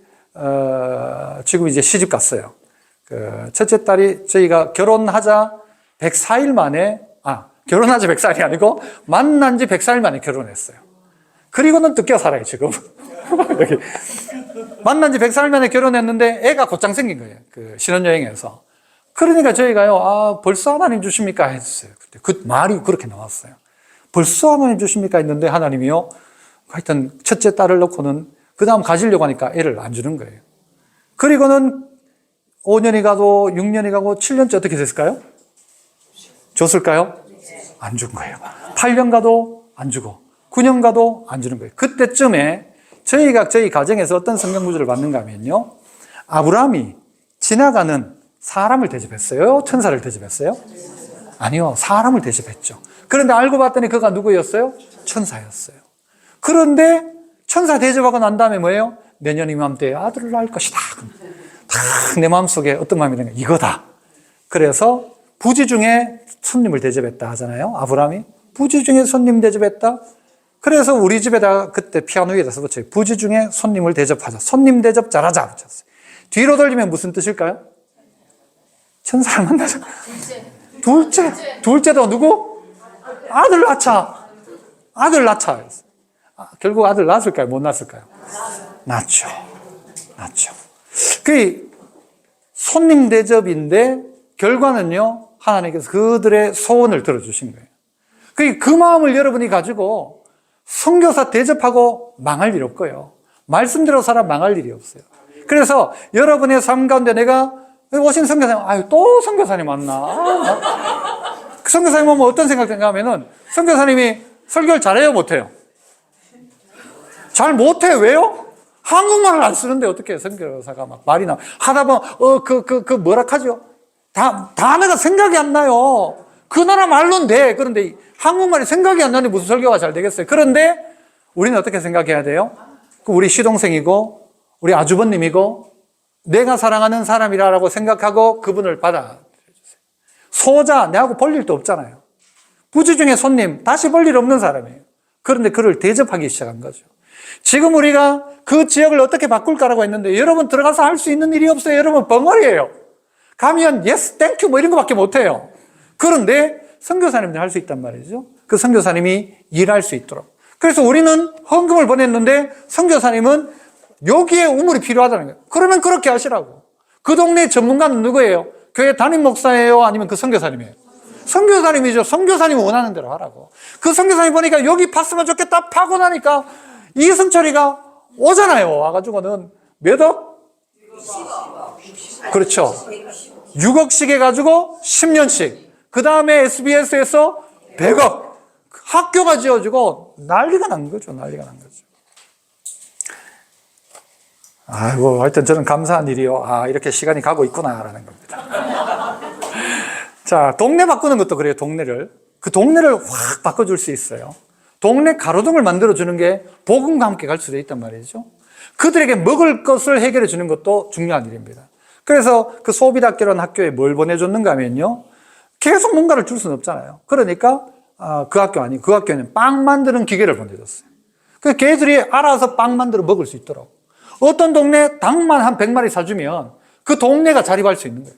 지금 이제 시집 갔어요. 첫째 딸이 저희가 결혼하자 104일 만에 결혼하자 104일이 아니고 만난 지 104일 만에 결혼했어요. 그리고는 뜯겨 살아요, 지금. 여기. 만난 지 104일 만에 결혼했는데 애가 곧장 생긴 거예요. 신혼여행에서. 그러니까 저희가요, 벌써 하나님 주십니까? 했어요. 그때 그 말이 그렇게 나왔어요. 벌써 하나님 주십니까? 했는데 하나님이요, 하여튼 첫째 딸을 놓고는 그 다음 가지려고 하니까 애를 안 주는 거예요. 그리고는 5년이 가도 6년이 가고 7년째 어떻게 됐을까요? 줬을까요? 안 준 거예요. 8년 가도 안 주고 9년 가도 안 주는 거예요. 그때쯤에 저희 가정에서 어떤 성경 구절을 받는가 하면요, 아브라함이 지나가는 사람을 대접했어요? 천사를 대접했어요? 아니요, 사람을 대접했죠. 그런데 알고 봤더니 그가 누구였어요? 천사였어요. 그런데 천사 대접하고 난 다음에 뭐예요? 내년 이맘때에 아들을 낳을 것이다. 딱 내 마음속에 어떤 마음이 드는 거예요? 이거다. 그래서 부지 중에 손님을 대접했다 하잖아요. 아브라함이 부지 중에 손님 대접했다. 그래서 우리 집에다 그때 피아노 위에다 써붙여요. 부지 중에 손님을 대접하자. 손님 대접 잘하자 붙였어요. 뒤로 돌리면 무슨 뜻일까요? 천사를 만나자. 둘째도 누구? 아들 낳자. 아들 낳자. 결국 아들 낳았을까요? 못 낳았을까요? 낳죠. 그 손님 대접인데 결과는요, 하나님께서 그들의 소원을 들어주신 거예요. 그 마음을 여러분이 가지고 선교사 대접하고 망할 일 없고요. 말씀대로 살아 망할 일이 없어요. 그래서 여러분의 삶 가운데 내가 오신 선교사님, 또 선교사님 왔나? 그 선교사님 오면 어떤 생각 드는가 하면은 선교사님이 설교를 잘해요, 못해요? 잘 못해요. 왜요? 한국말을 안 쓰는데 어떻게 선교사가 막 말이 하다 보면 뭐라 하죠? 단어가 생각이 안 나요. 그 나라 말로는 돼. 그런데 한국말이 생각이 안 나는데 무슨 설교가 잘 되겠어요? 그런데 우리는 어떻게 생각해야 돼요? 우리 시동생이고 우리 아주버님이고 내가 사랑하는 사람이라고 생각하고 그분을 받아주세요. 소자, 내하고 볼 일도 없잖아요. 부지 중에 손님, 다시 볼 일 없는 사람이에요. 그런데 그를 대접하기 시작한 거죠. 지금 우리가 그 지역을 어떻게 바꿀까라고 했는데 여러분 들어가서 할 수 있는 일이 없어요. 여러분 벙어리예요. 가면 yes, thank you 뭐 이런 거밖에 못해요. 그런데 선교사님들 할 수 있단 말이죠. 그 선교사님이 일할 수 있도록. 그래서 우리는 헌금을 보냈는데 선교사님은 여기에 우물이 필요하다는 거예요. 그러면 그렇게 하시라고. 그 동네 전문가는 누구예요? 교회 담임 목사예요? 아니면 그 선교사님이에요? 선교사님이죠. 선교사님이 원하는 대로 하라고. 그 선교사님 보니까 여기 팠으면 좋겠다 파고 나니까 이승철이가 오잖아요. 와가지고는 몇 억? 그렇죠. 6억씩 해가지고 10년씩. 그 다음에 SBS에서 100억. 학교가 지어지고 난리가 난 거죠. 아이고, 하여튼 저는 감사한 일이요. 이렇게 시간이 가고 있구나라는 겁니다. 자, 동네 바꾸는 것도 그래요. 동네를. 그 동네를 확 바꿔줄 수 있어요. 동네 가로등을 만들어주는 게 복음과 함께 갈 수도 있단 말이죠. 그들에게 먹을 것을 해결해 주는 것도 중요한 일입니다. 그래서 그 소비학교라는 학교에 뭘 보내줬는가 하면요, 계속 뭔가를 줄 수는 없잖아요. 그러니까 그 학교에는 빵 만드는 기계를 보내줬어요. 그래서 걔들이 알아서 빵 만들어 먹을 수 있도록. 어떤 동네 닭만 한 100마리 사주면 그 동네가 자립할 수 있는 거예요.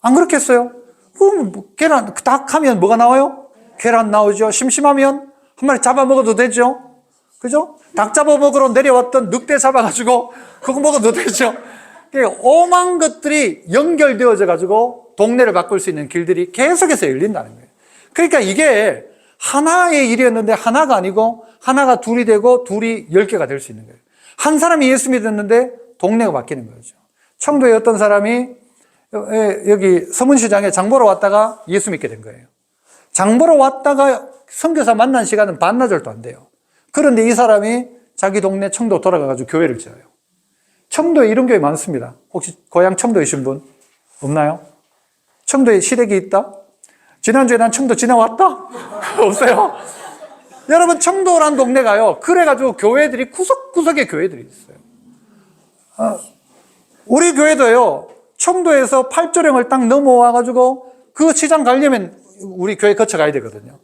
안 그렇겠어요? 그럼 계란, 닭 하면 뭐가 나와요? 계란 나오죠. 심심하면 한 마리 잡아 먹어도 되죠. 그죠? 닭 잡아 먹으러 내려왔던 늑대 잡아가지고 그거 먹어도 되죠. 오만 것들이 연결되어져 가지고 동네를 바꿀 수 있는 길들이 계속해서 열린다는 거예요. 그러니까 이게 하나의 일이었는데 하나가 아니고 하나가 둘이 되고 둘이 10개가 될 수 있는 거예요. 한 사람이 예수 믿었는데 동네가 바뀌는 거죠. 청도에 어떤 사람이 여기 서문시장에 장 보러 왔다가 예수 믿게 된 거예요. 장 보러 왔다가 선교사 만난 시간은 반나절도 안 돼요. 그런데 이 사람이 자기 동네 청도 돌아가가지고 교회를 지어요. 청도에 이런 교회 많습니다. 혹시 고향 청도이신 분 없나요? 청도에 시댁이 있다? 지난주에 난 청도 지나왔다? 없어요? 여러분, 청도란 동네가요, 그래가지고 교회들이 구석구석에 교회들이 있어요. 우리 교회도요, 청도에서 팔조령을 딱 넘어와가지고 그 시장 가려면 우리 교회 거쳐가야 되거든요.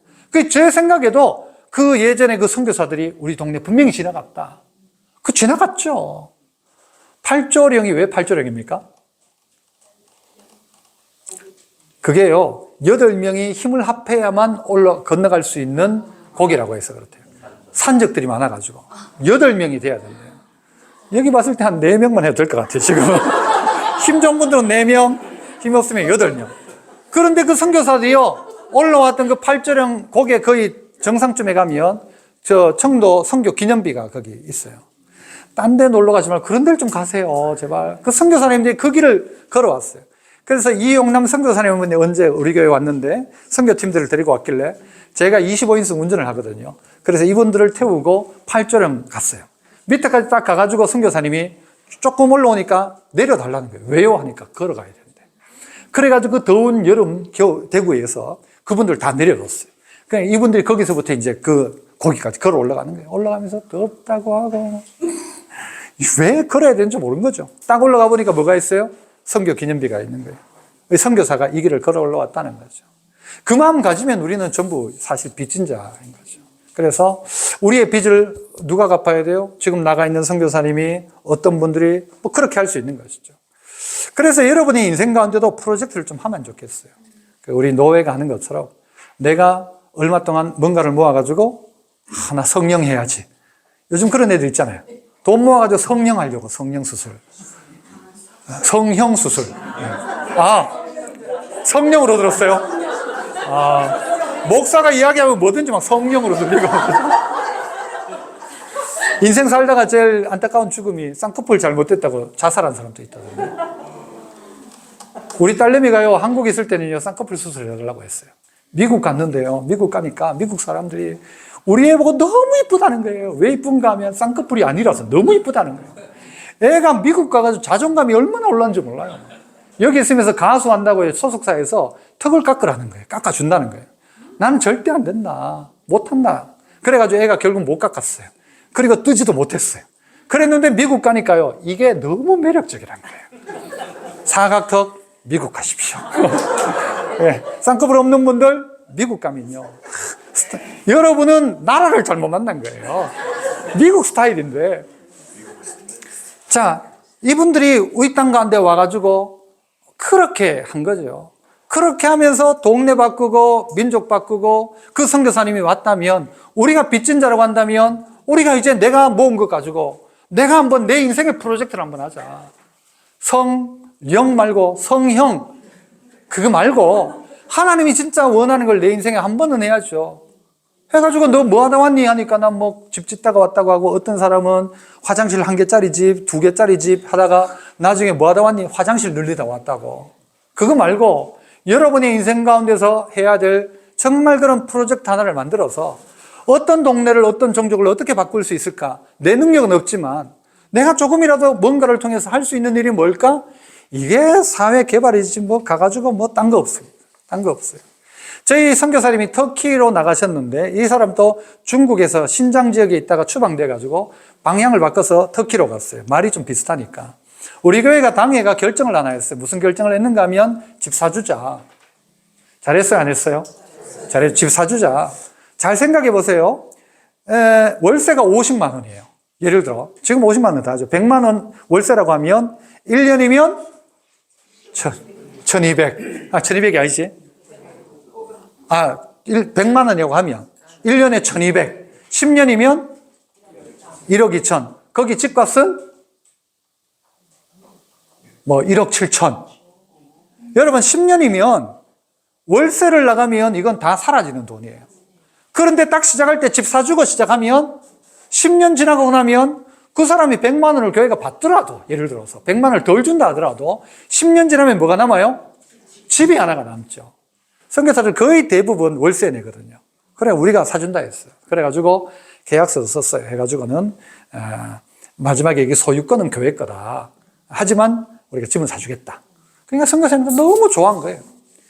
제 생각에도 그 예전에 그 선교사들이 우리 동네 분명히 지나갔다. 지나갔죠. 팔조령이 왜 팔조령입니까? 그게요, 8명이 힘을 합해야만 건너갈 수 있는 고기라고 해서 그렇대요. 산적들이 많아가지고 8명이 돼야 된대요. 여기 봤을 때 한 4명만 해도 될 것 같아요, 지금. 힘 좋은 분들은 4명, 힘 없으면 8명. 그런데 그 선교사들이요, 올라왔던 그 팔조령 고개 거의 정상쯤에 가면 저 청도 선교 기념비가 거기 있어요. 딴 데 놀러 가지 말고 그런 데를 좀 가세요, 제발. 그 선교사님들이 그 길을 걸어왔어요. 그래서 이용남 선교사님은 언제 우리 교회 왔는데 선교팀들을 데리고 왔길래 제가 25인승 운전을 하거든요. 그래서 이분들을 태우고 팔조령 갔어요. 밑에까지 딱 가가지고 선교사님이 조금 올라오니까 내려달라는 거예요. 왜요? 하니까 걸어가야 된대. 그래가지고 그 더운 여름 대구에서 그분들 다 내려놓았어요. 그러니까 이분들이 거기서부터 이제 그 거기까지 걸어 올라가는 거예요. 올라가면서 덥다고 하고. 왜 걸어야 되는지 모르는 거죠. 딱 올라가 보니까 뭐가 있어요? 선교 기념비가 있는 거예요. 선교사가 이 길을 걸어 올라왔다는 거죠. 그 마음 가지면 우리는 전부 사실 빚진 자인 거죠. 그래서 우리의 빚을 누가 갚아야 돼요? 지금 나가 있는 선교사님이, 어떤 분들이 뭐 그렇게 할 수 있는 것이죠. 그래서 여러분의 인생 가운데도 프로젝트를 좀 하면 좋겠어요. 우리 노회가 하는 것처럼 내가 얼마 동안 뭔가를 모아가지고 나 성령해야지. 요즘 그런 애들 있잖아요. 돈 모아가지고 성령하려고, 성령수술. 성형수술. 성령으로 들었어요? 목사가 이야기하면 뭐든지 막 성령으로 들리고. 인생 살다가 제일 안타까운 죽음이 쌍꺼풀 잘못됐다고 자살한 사람도 있다던데. 우리 딸내미가요, 한국에 있을 때는요, 쌍꺼풀 수술을 해달라고 했어요. 미국 갔는데요, 미국 가니까 미국 사람들이 우리 애 보고 너무 이쁘다는 거예요. 왜 이쁜가 하면 쌍꺼풀이 아니라서 너무 이쁘다는 거예요. 애가 미국 가가지고 자존감이 얼마나 올랐는지 몰라요. 여기 있으면서 가수 한다고 소속사에서 턱을 깎으라는 거예요. 깎아준다는 거예요. 나는 절대 안 된다. 못한다. 그래가지고 애가 결국 못 깎았어요. 그리고 뜨지도 못했어요. 그랬는데 미국 가니까요, 이게 너무 매력적이라는 거예요. 사각턱, 미국 가십시오. 네, 쌍꺼풀 없는 분들, 미국 가면요. 여러분은 나라를 잘못 만난 거예요. 미국 스타일인데. 자, 이분들이 우리 땅 가운데 와가지고 그렇게 한 거죠. 그렇게 하면서 동네 바꾸고 민족 바꾸고 그 선교사님이 왔다면, 우리가 빚진 자라고 한다면 우리가 이제 내가 모은 것 가지고 내가 한번 내 인생의 프로젝트를 한번 하자. 성령 말고 성형, 그거 말고 하나님이 진짜 원하는 걸 내 인생에 한 번은 해야죠. 해가지고 너 뭐 하다 왔니? 하니까 난 뭐 집 짓다가 왔다고 하고, 어떤 사람은 화장실 1개짜리 집, 2개짜리 집 하다가 나중에 뭐 하다 왔니? 화장실 늘리다 왔다고. 그거 말고 여러분의 인생 가운데서 해야 될 정말 그런 프로젝트 하나를 만들어서 어떤 동네를, 어떤 종족을 어떻게 바꿀 수 있을까? 내 능력은 없지만 내가 조금이라도 뭔가를 통해서 할 수 있는 일이 뭘까? 이게 사회 개발이지 뭐 가가지고 뭐 딴 거 없습니다. 딴 거 없어요. 저희 선교사님이 터키로 나가셨는데, 이 사람도 중국에서 신장 지역에 있다가 추방돼가지고 방향을 바꿔서 터키로 갔어요. 말이 좀 비슷하니까. 우리 교회가 당회가 결정을 하나 했어요. 무슨 결정을 했는가 하면 집 사주자. 잘했어요, 안 했어요? 잘했어요. 집 사주자. 잘 생각해 보세요. 월세가 50만 원이에요. 예를 들어 지금 50만 원 다 하죠. 100만 원 월세라고 하면 1년이면 1200. 1200이 아니지? 100만 원이라고 하면 1년에 1200. 10년이면 1억 2천. 거기 집값은 뭐 1억 7천. 여러분 10년이면 월세를 나가면 이건 다 사라지는 돈이에요. 그런데 딱 시작할 때 집 사주고 시작하면 10년 지나고 나면 그 사람이 100만 원을 교회가 받더라도, 예를 들어서 100만 원을 덜 준다 하더라도 10년 지나면 뭐가 남아요? 집이 하나가 남죠. 선교사들 거의 대부분 월세 내거든요. 그래 우리가 사준다 했어요. 그래가지고 계약서를 썼어요. 해가지고는 마지막에 이게 소유권은 교회 거다. 하지만 우리가 집은 사주겠다. 그러니까 선교사님도 너무 좋아한 거예요.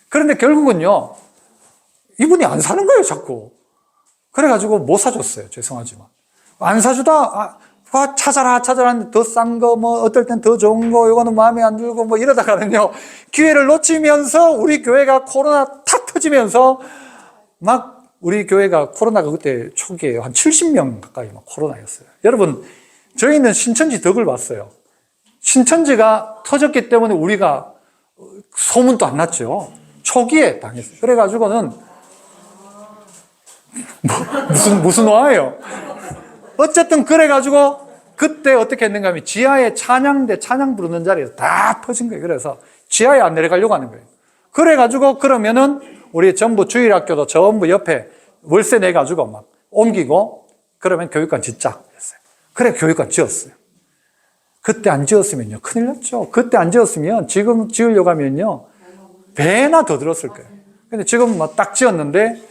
그런데 결국은요, 이분이 안 사는 거예요, 자꾸. 그래가지고 못 사줬어요. 죄송하지만. 안 사주다, 찾아라 하는데 더 싼 거, 뭐, 어떨 땐 더 좋은 거, 요거는 마음에 안 들고, 뭐 이러다가는요, 기회를 놓치면서 우리 교회가 코로나 탁 터지면서 막 우리 교회가 코로나가 그때 초기에 한 70명 가까이 막 코로나였어요. 여러분, 저희는 신천지 덕을 봤어요. 신천지가 터졌기 때문에 우리가 소문도 안 났죠. 초기에 당했어요. 그래가지고는, 무슨 와예요? 어쨌든 그래가지고 그때 어떻게 했는가 하면 지하에 찬양대 찬양 부르는 자리에서 다 퍼진 거예요. 그래서 지하에 안 내려가려고 하는 거예요. 그래가지고 그러면은 우리 전부 주일학교도 전부 옆에 월세 내가지고 막 옮기고 그러면 교육관 짓자 했어요. 그래 교육관 지었어요. 그때 안 지었으면요 큰일 났죠. 그때 안 지었으면 지금 지으려고 하면요 배나 더 들었을 거예요. 근데 지금 뭐 딱 지었는데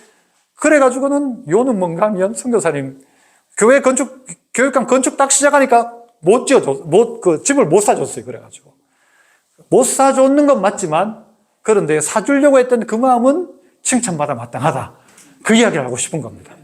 그래가지고는 요는 뭔가 하면 선교사님 교회 교육관 건축 딱 시작하니까 집을 못 사줬어요. 그래가지고. 못 사줬는 건 맞지만, 그런데 사주려고 했던 그 마음은 칭찬받아 마땅하다. 그 이야기를 하고 싶은 겁니다.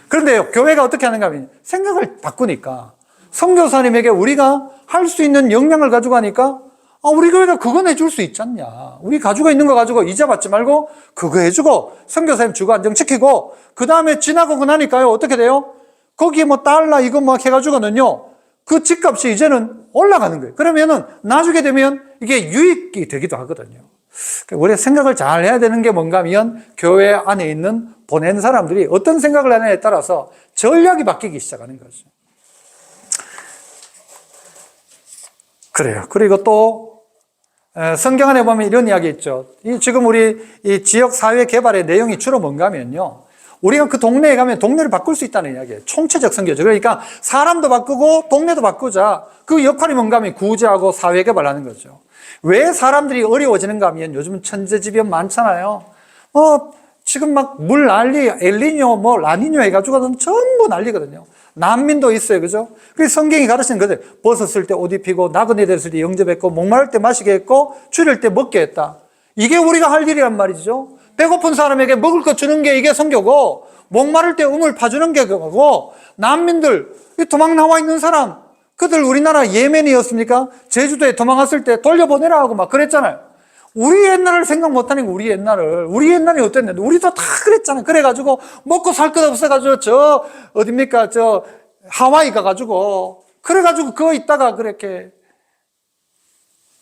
그런데 교회가 어떻게 하는가 하면 생각을 바꾸니까, 선교사님에게 우리가 할 수 있는 역량을 가지고 하니까, 우리 교회가 그건 해줄 수 있지 않냐. 우리 가지고 있는 거 가지고 이자 받지 말고, 그거 해주고, 선교사님 주거 안정시키고, 그 다음에 지나고 나니까요, 어떻게 돼요? 거기에 뭐 달러 이거 막 해가지고는요, 그 집값이 이제는 올라가는 거예요. 그러면은 나중에 되면 이게 유익이 되기도 하거든요. 우리가 생각을 잘 해야 되는 게 뭔가 하면 교회 안에 있는 보낸 사람들이 어떤 생각을 하느냐에 따라서 전략이 바뀌기 시작하는 거죠. 그래요. 그리고 또 성경 안에 보면 이런 이야기 있죠. 지금 우리 이 지역 사회 개발의 내용이 주로 뭔가 하면요. 우리가 그 동네에 가면 동네를 바꿀 수 있다는 이야기예요. 총체적 선교죠. 그러니까 사람도 바꾸고 동네도 바꾸자. 그 역할이 뭔가 하면 구제하고 사회 개발하는 거죠. 왜 사람들이 어려워지는가 하면 요즘은 천재지변 많잖아요. 지금 막 물 난리, 엘니뇨, 라니뇨 해가지고는 전부 난리거든요. 난민도 있어요. 그죠? 그래서 성경이 가르치는 거죠. 벗었을 때 옷 입히고, 나그네 됐을 때 영접했고, 목마를 때 마시게 했고, 줄일 때 먹게 했다. 이게 우리가 할 일이란 말이죠. 배고픈 사람에게 먹을 거 주는 게 이게 선교고, 목마를 때 우물 파주는 게 그거고, 난민들, 도망 나와 있는 사람, 그들 우리나라 예멘이었습니까? 제주도에 도망갔을 때 돌려보내라 하고 막 그랬잖아요. 우리 옛날을 생각 못하는 거, 우리 옛날이 어땠는데, 우리도 다 그랬잖아요. 그래가지고, 먹고 살 것 없어가지고, 어딥니까? 하와이 가가지고, 그래가지고 그거 있다가 그렇게,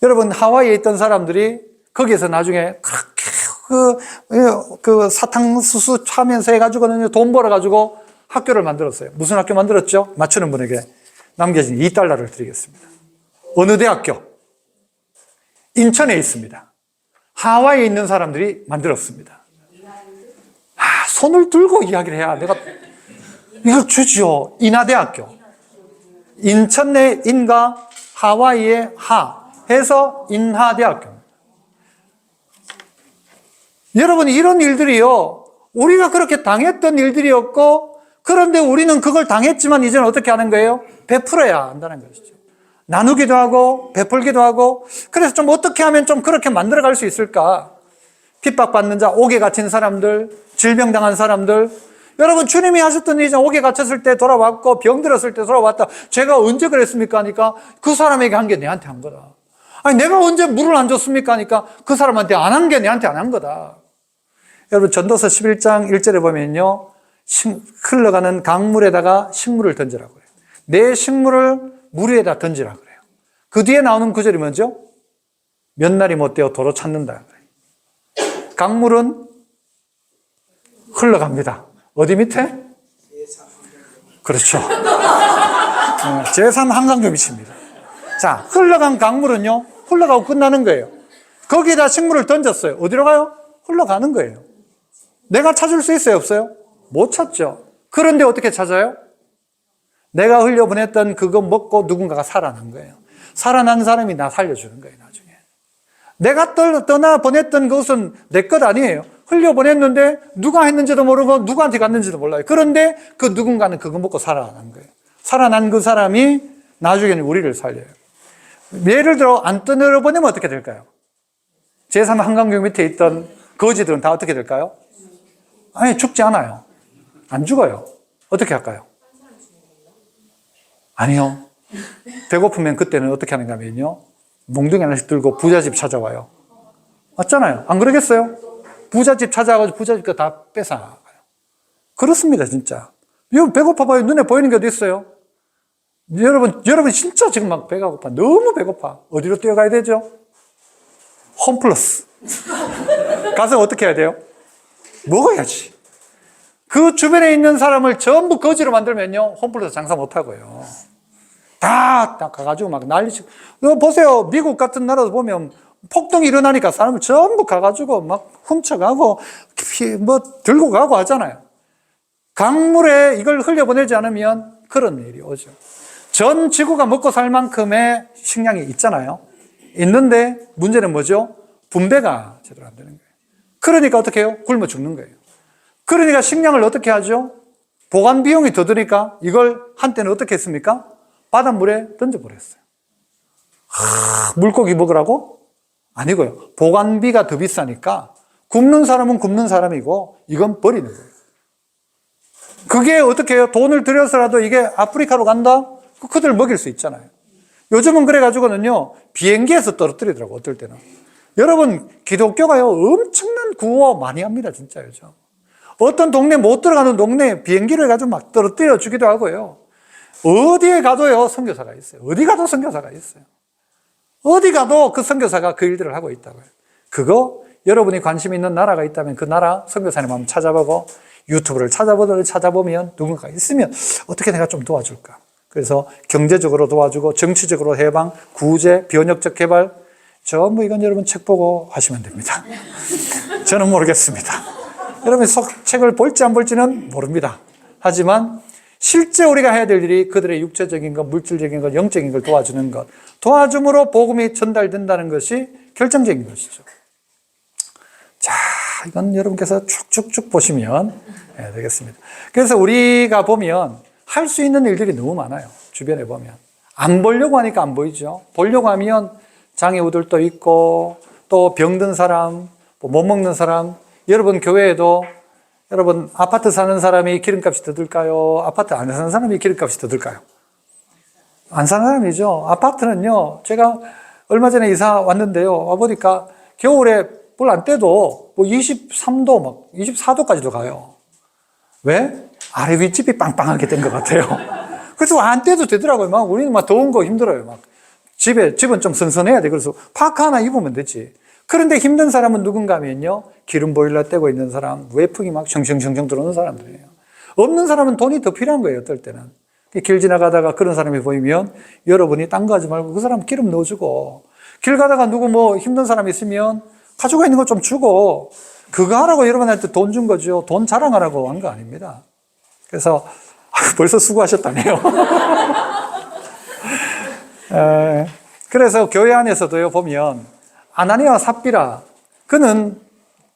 여러분, 하와이에 있던 사람들이 거기에서 나중에 그 사탕수수 차면서 해가지고는 돈 벌어가지고 학교를 만들었어요. 무슨 학교 만들었죠? 맞추는 분에게 남겨진 $2 드리겠습니다. 어느 대학교? 인천에 있습니다. 하와이에 있는 사람들이 만들었습니다. 손을 들고 이야기를 해야 내가 이걸 주지요. 인하대학교. 인천 내 인과 하와이의 하 해서 인하대학교. 여러분, 이런 일들이요, 우리가 그렇게 당했던 일들이었고, 그런데 우리는 그걸 당했지만 이제는 어떻게 하는 거예요? 베풀어야 한다는 것이죠. 나누기도 하고, 베풀기도 하고, 그래서 좀 어떻게 하면 좀 그렇게 만들어갈 수 있을까? 핍박받는 자, 옥에 갇힌 사람들, 질병당한 사람들, 여러분, 주님이 하셨던 일이 옥에 갇혔을 때 돌아왔고, 병들었을 때 돌아왔다. 제가 언제 그랬습니까? 하니까 그 사람에게 한 게 내한테 한 거다. 아니, 내가 언제 물을 안 줬습니까? 하니까 그 사람한테 안 한 게 내한테 안 한 거다. 여러분, 전도서 11장 1절에 보면요, 흘러가는 강물에다가 식물을 던지라고 해요. 내 식물을 물 위에다 던지라고 그래요. 그 뒤에 나오는 구절이 뭐죠? 몇 날이 못 되어 도로 찾는다. 강물은 흘러갑니다. 어디 밑에? 그렇죠. 제3 한강교 밑입니다. 자, 흘러간 강물은요, 흘러가고 끝나는 거예요. 거기에다 식물을 던졌어요. 어디로 가요? 흘러가는 거예요. 내가 찾을 수 있어요? 없어요? 못 찾죠. 그런데 어떻게 찾아요? 내가 흘려보냈던 그거 먹고 누군가가 살아난 거예요. 살아난 사람이 나 살려주는 거예요, 나중에. 내가 떠나 보냈던 것은 내 것 아니에요. 흘려보냈는데 누가 했는지도 모르고 누구한테 갔는지도 몰라요. 그런데 그 누군가는 그거 먹고 살아난 거예요. 살아난 그 사람이 나중에는 우리를 살려요. 예를 들어 안 떠내려보내면 어떻게 될까요? 제3 한강경 밑에 있던 거지들은 다 어떻게 될까요? 아니, 죽지 않아요. 안 죽어요. 어떻게 할까요? 아니요. 배고프면 그때는 어떻게 하는가 하면요, 몽둥이 하나씩 들고 부잣집 찾아와요. 맞잖아요. 안 그러겠어요? 부잣집 찾아와가지고 부잣집 거 다 뺏어가요. 그렇습니다, 진짜. 여러분 배고파봐요. 눈에 보이는 게 어디 있어요? 여러분 진짜 지금 막 배가 고파. 너무 배고파. 어디로 뛰어가야 되죠? 홈플러스. 가서 어떻게 해야 돼요? 먹어야지. 그 주변에 있는 사람을 전부 거지로 만들면요, 홈플러스 장사 못하고요. 다 가가지고 막 난리치고. 보세요. 미국 같은 나라도 보면 폭동이 일어나니까 사람을 전부 가가지고 막 훔쳐가고, 뭐 들고 가고 하잖아요. 강물에 이걸 흘려보내지 않으면 그런 일이 오죠. 전 지구가 먹고 살 만큼의 식량이 있잖아요. 있는데 문제는 뭐죠? 분배가 제대로 안 되는 거예요. 그러니까 어떻게 해요? 굶어 죽는 거예요. 그러니까 식량을 어떻게 하죠? 보관 비용이 더 드니까 이걸 한때는 어떻게 했습니까? 바닷물에 던져버렸어요. 물고기 먹으라고? 아니고요. 보관비가 더 비싸니까 굶는 사람은 굶는 사람이고 이건 버리는 거예요. 그게 어떻게 해요? 돈을 들여서라도 이게 아프리카로 간다? 그들 먹일 수 있잖아요. 요즘은 그래가지고는요, 비행기에서 떨어뜨리더라고, 어떨 때는. 여러분, 기독교가요, 엄청난 구호 많이 합니다, 진짜 요즘. 어떤 동네 못 들어가는 동네에 비행기를 가지고 막 떨어뜨려 주기도 하고요. 어디에 가도요, 선교사가 있어요. 어디 가도 선교사가 있어요. 어디 가도 그 선교사가 그 일들을 하고 있다고요. 그거 여러분이 관심 있는 나라가 있다면 그 나라 선교사님 한번 찾아보고 유튜브를 찾아보면 누군가 있으면 어떻게 내가 좀 도와줄까. 그래서 경제적으로 도와주고 정치적으로 해방, 구제, 변혁적 개발 전부 이건 여러분 책 보고 하시면 됩니다. 저는 모르겠습니다. 여러분이 책을 볼지 안 볼지는 모릅니다. 하지만 실제 우리가 해야 될 일이 그들의 육체적인 것, 물질적인 것, 영적인 걸 도와주는 것, 도와줌으로 복음이 전달된다는 것이 결정적인 것이죠. 자, 이건 여러분께서 쭉쭉쭉 보시면 되겠습니다. 그래서 우리가 보면 할 수 있는 일들이 너무 많아요. 주변에 보면. 안 보려고 하니까 안 보이죠. 보려고 하면 장애우들도 있고 또 병든 사람, 못 먹는 사람. 여러분 교회에도 여러분 아파트 사는 사람이 기름값이 더 들까요? 아파트 안 사는 사람이 기름값이 더 들까요? 안 사는 사람이죠. 아파트는요, 제가 얼마 전에 이사 왔는데요. 와보니까 겨울에 불 안 떼도 뭐 23도, 막 24도까지도 가요. 왜? 아래 윗집이 빵빵하게 된 것 같아요. 그래서 안 떼도 되더라고요. 막 우리는 막 더운 거 힘들어요. 막 집은 좀 선선해야 돼. 그래서 파카 하나 입으면 되지. 그런데 힘든 사람은 누군가 하면요, 기름 보일러 떼고 있는 사람, 외풍이 막 숑숑숑숑 들어오는 사람들이에요. 없는 사람은 돈이 더 필요한 거예요, 어떨 때는. 길 지나가다가 그런 사람이 보이면 여러분이 딴 거 하지 말고 그 사람 기름 넣어주고, 길 가다가 누구 뭐 힘든 사람 있으면 가지고 있는 거 좀 주고, 그거 하라고 여러분한테 돈 준 거죠. 돈 자랑하라고 한 거 아닙니다. 그래서 벌써 수고하셨다네요. 그래서 교회 안에서도요, 보면 아나니아와 삽비라, 그는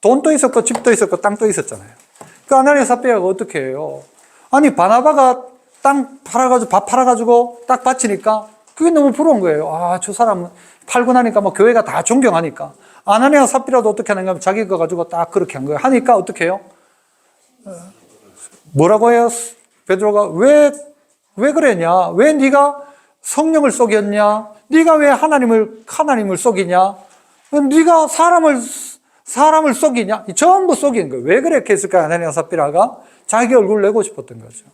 돈도 있었고 집도 있었고 땅도 있었잖아요. 그 아나니아와 삽비라가 어떻게 해요? 아니 바나바가 땅 팔아가지고 밥 팔아가지고 딱 바치니까 그게 너무 부러운 거예요. 아, 저 사람은 팔고 나니까 뭐 교회가 다 존경하니까. 아나니아와 삽비라도 어떻게 하는가 하면 자기 거 가지고 딱 그렇게 한 거예요. 하니까 어떻게 해요? 뭐라고 해요? 베드로가 왜 그랬냐? 왜 네가 성령을 속였냐? 네가 왜 하나님을 속이냐? 네가 사람을 속이냐? 전부 속인 거예요. 왜 그렇게 했을까? 아나니아와 삽비라가 자기 얼굴을 내고 싶었던 거죠.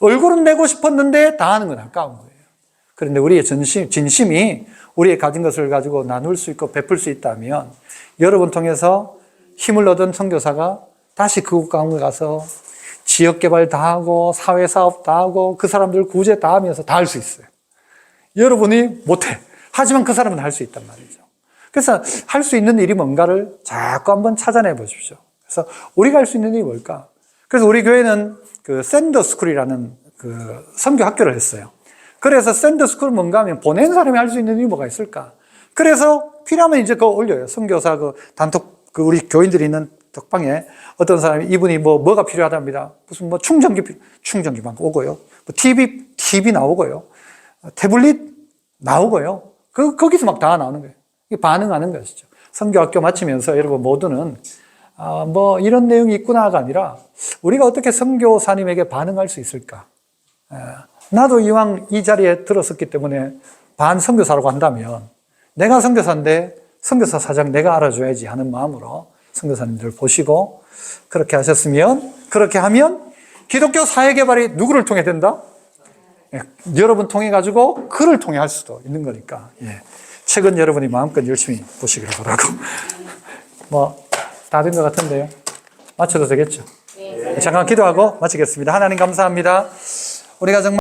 얼굴은 내고 싶었는데 다 하는 건 아까운 거예요. 그런데 우리의 진심이 우리의 가진 것을 가지고 나눌 수 있고 베풀 수 있다면 여러분 통해서 힘을 얻은 선교사가 다시 그곳 가운데 가서 지역개발 다 하고 사회사업 다 하고 그 사람들 구제 다 하면서 다 할 수 있어요. 여러분이 못해. 하지만 그 사람은 할 수 있단 말이죠. 그래서 할 수 있는 일이 뭔가를 자꾸 한번 찾아내 보십시오. 그래서 우리가 할 수 있는 일이 뭘까? 그래서 우리 교회는 그 샌더스쿨이라는 그 선교 학교를 했어요. 그래서 샌더스쿨은 뭔가 하면 보낸 사람이 할 수 있는 일이 뭐가 있을까? 그래서 필요하면 이제 그거 올려요. 선교사 그 단톡, 그 우리 교인들이 있는 톡방에 어떤 사람이 이분이 뭐가 필요하답니다. 무슨 충전기만 오고요. TV 나오고요. 태블릿 나오고요. 거기서 막 다 나오는 거예요. 반응하는 것이죠. 선교학교 마치면서 여러분 모두는 이런 내용이 있구나가 아니라 우리가 어떻게 선교사님에게 반응할 수 있을까? 나도 이왕 이 자리에 들었었기 때문에 반선교사라고 한다면 내가 선교사인데 선교사 사장 내가 알아줘야지 하는 마음으로 선교사님들 보시고 그렇게 하셨으면, 그렇게 하면 기독교 사회개발이 누구를 통해 된다? 여러분 통해 가지고 그를 통해 할 수도 있는 거니까. 책은 여러분이 마음껏 열심히 보시기를 바라고. 다 된 것 같은데요. 마쳐도 되겠죠? 잠깐 기도하고 마치겠습니다. 하나님 감사합니다. 우리가 정말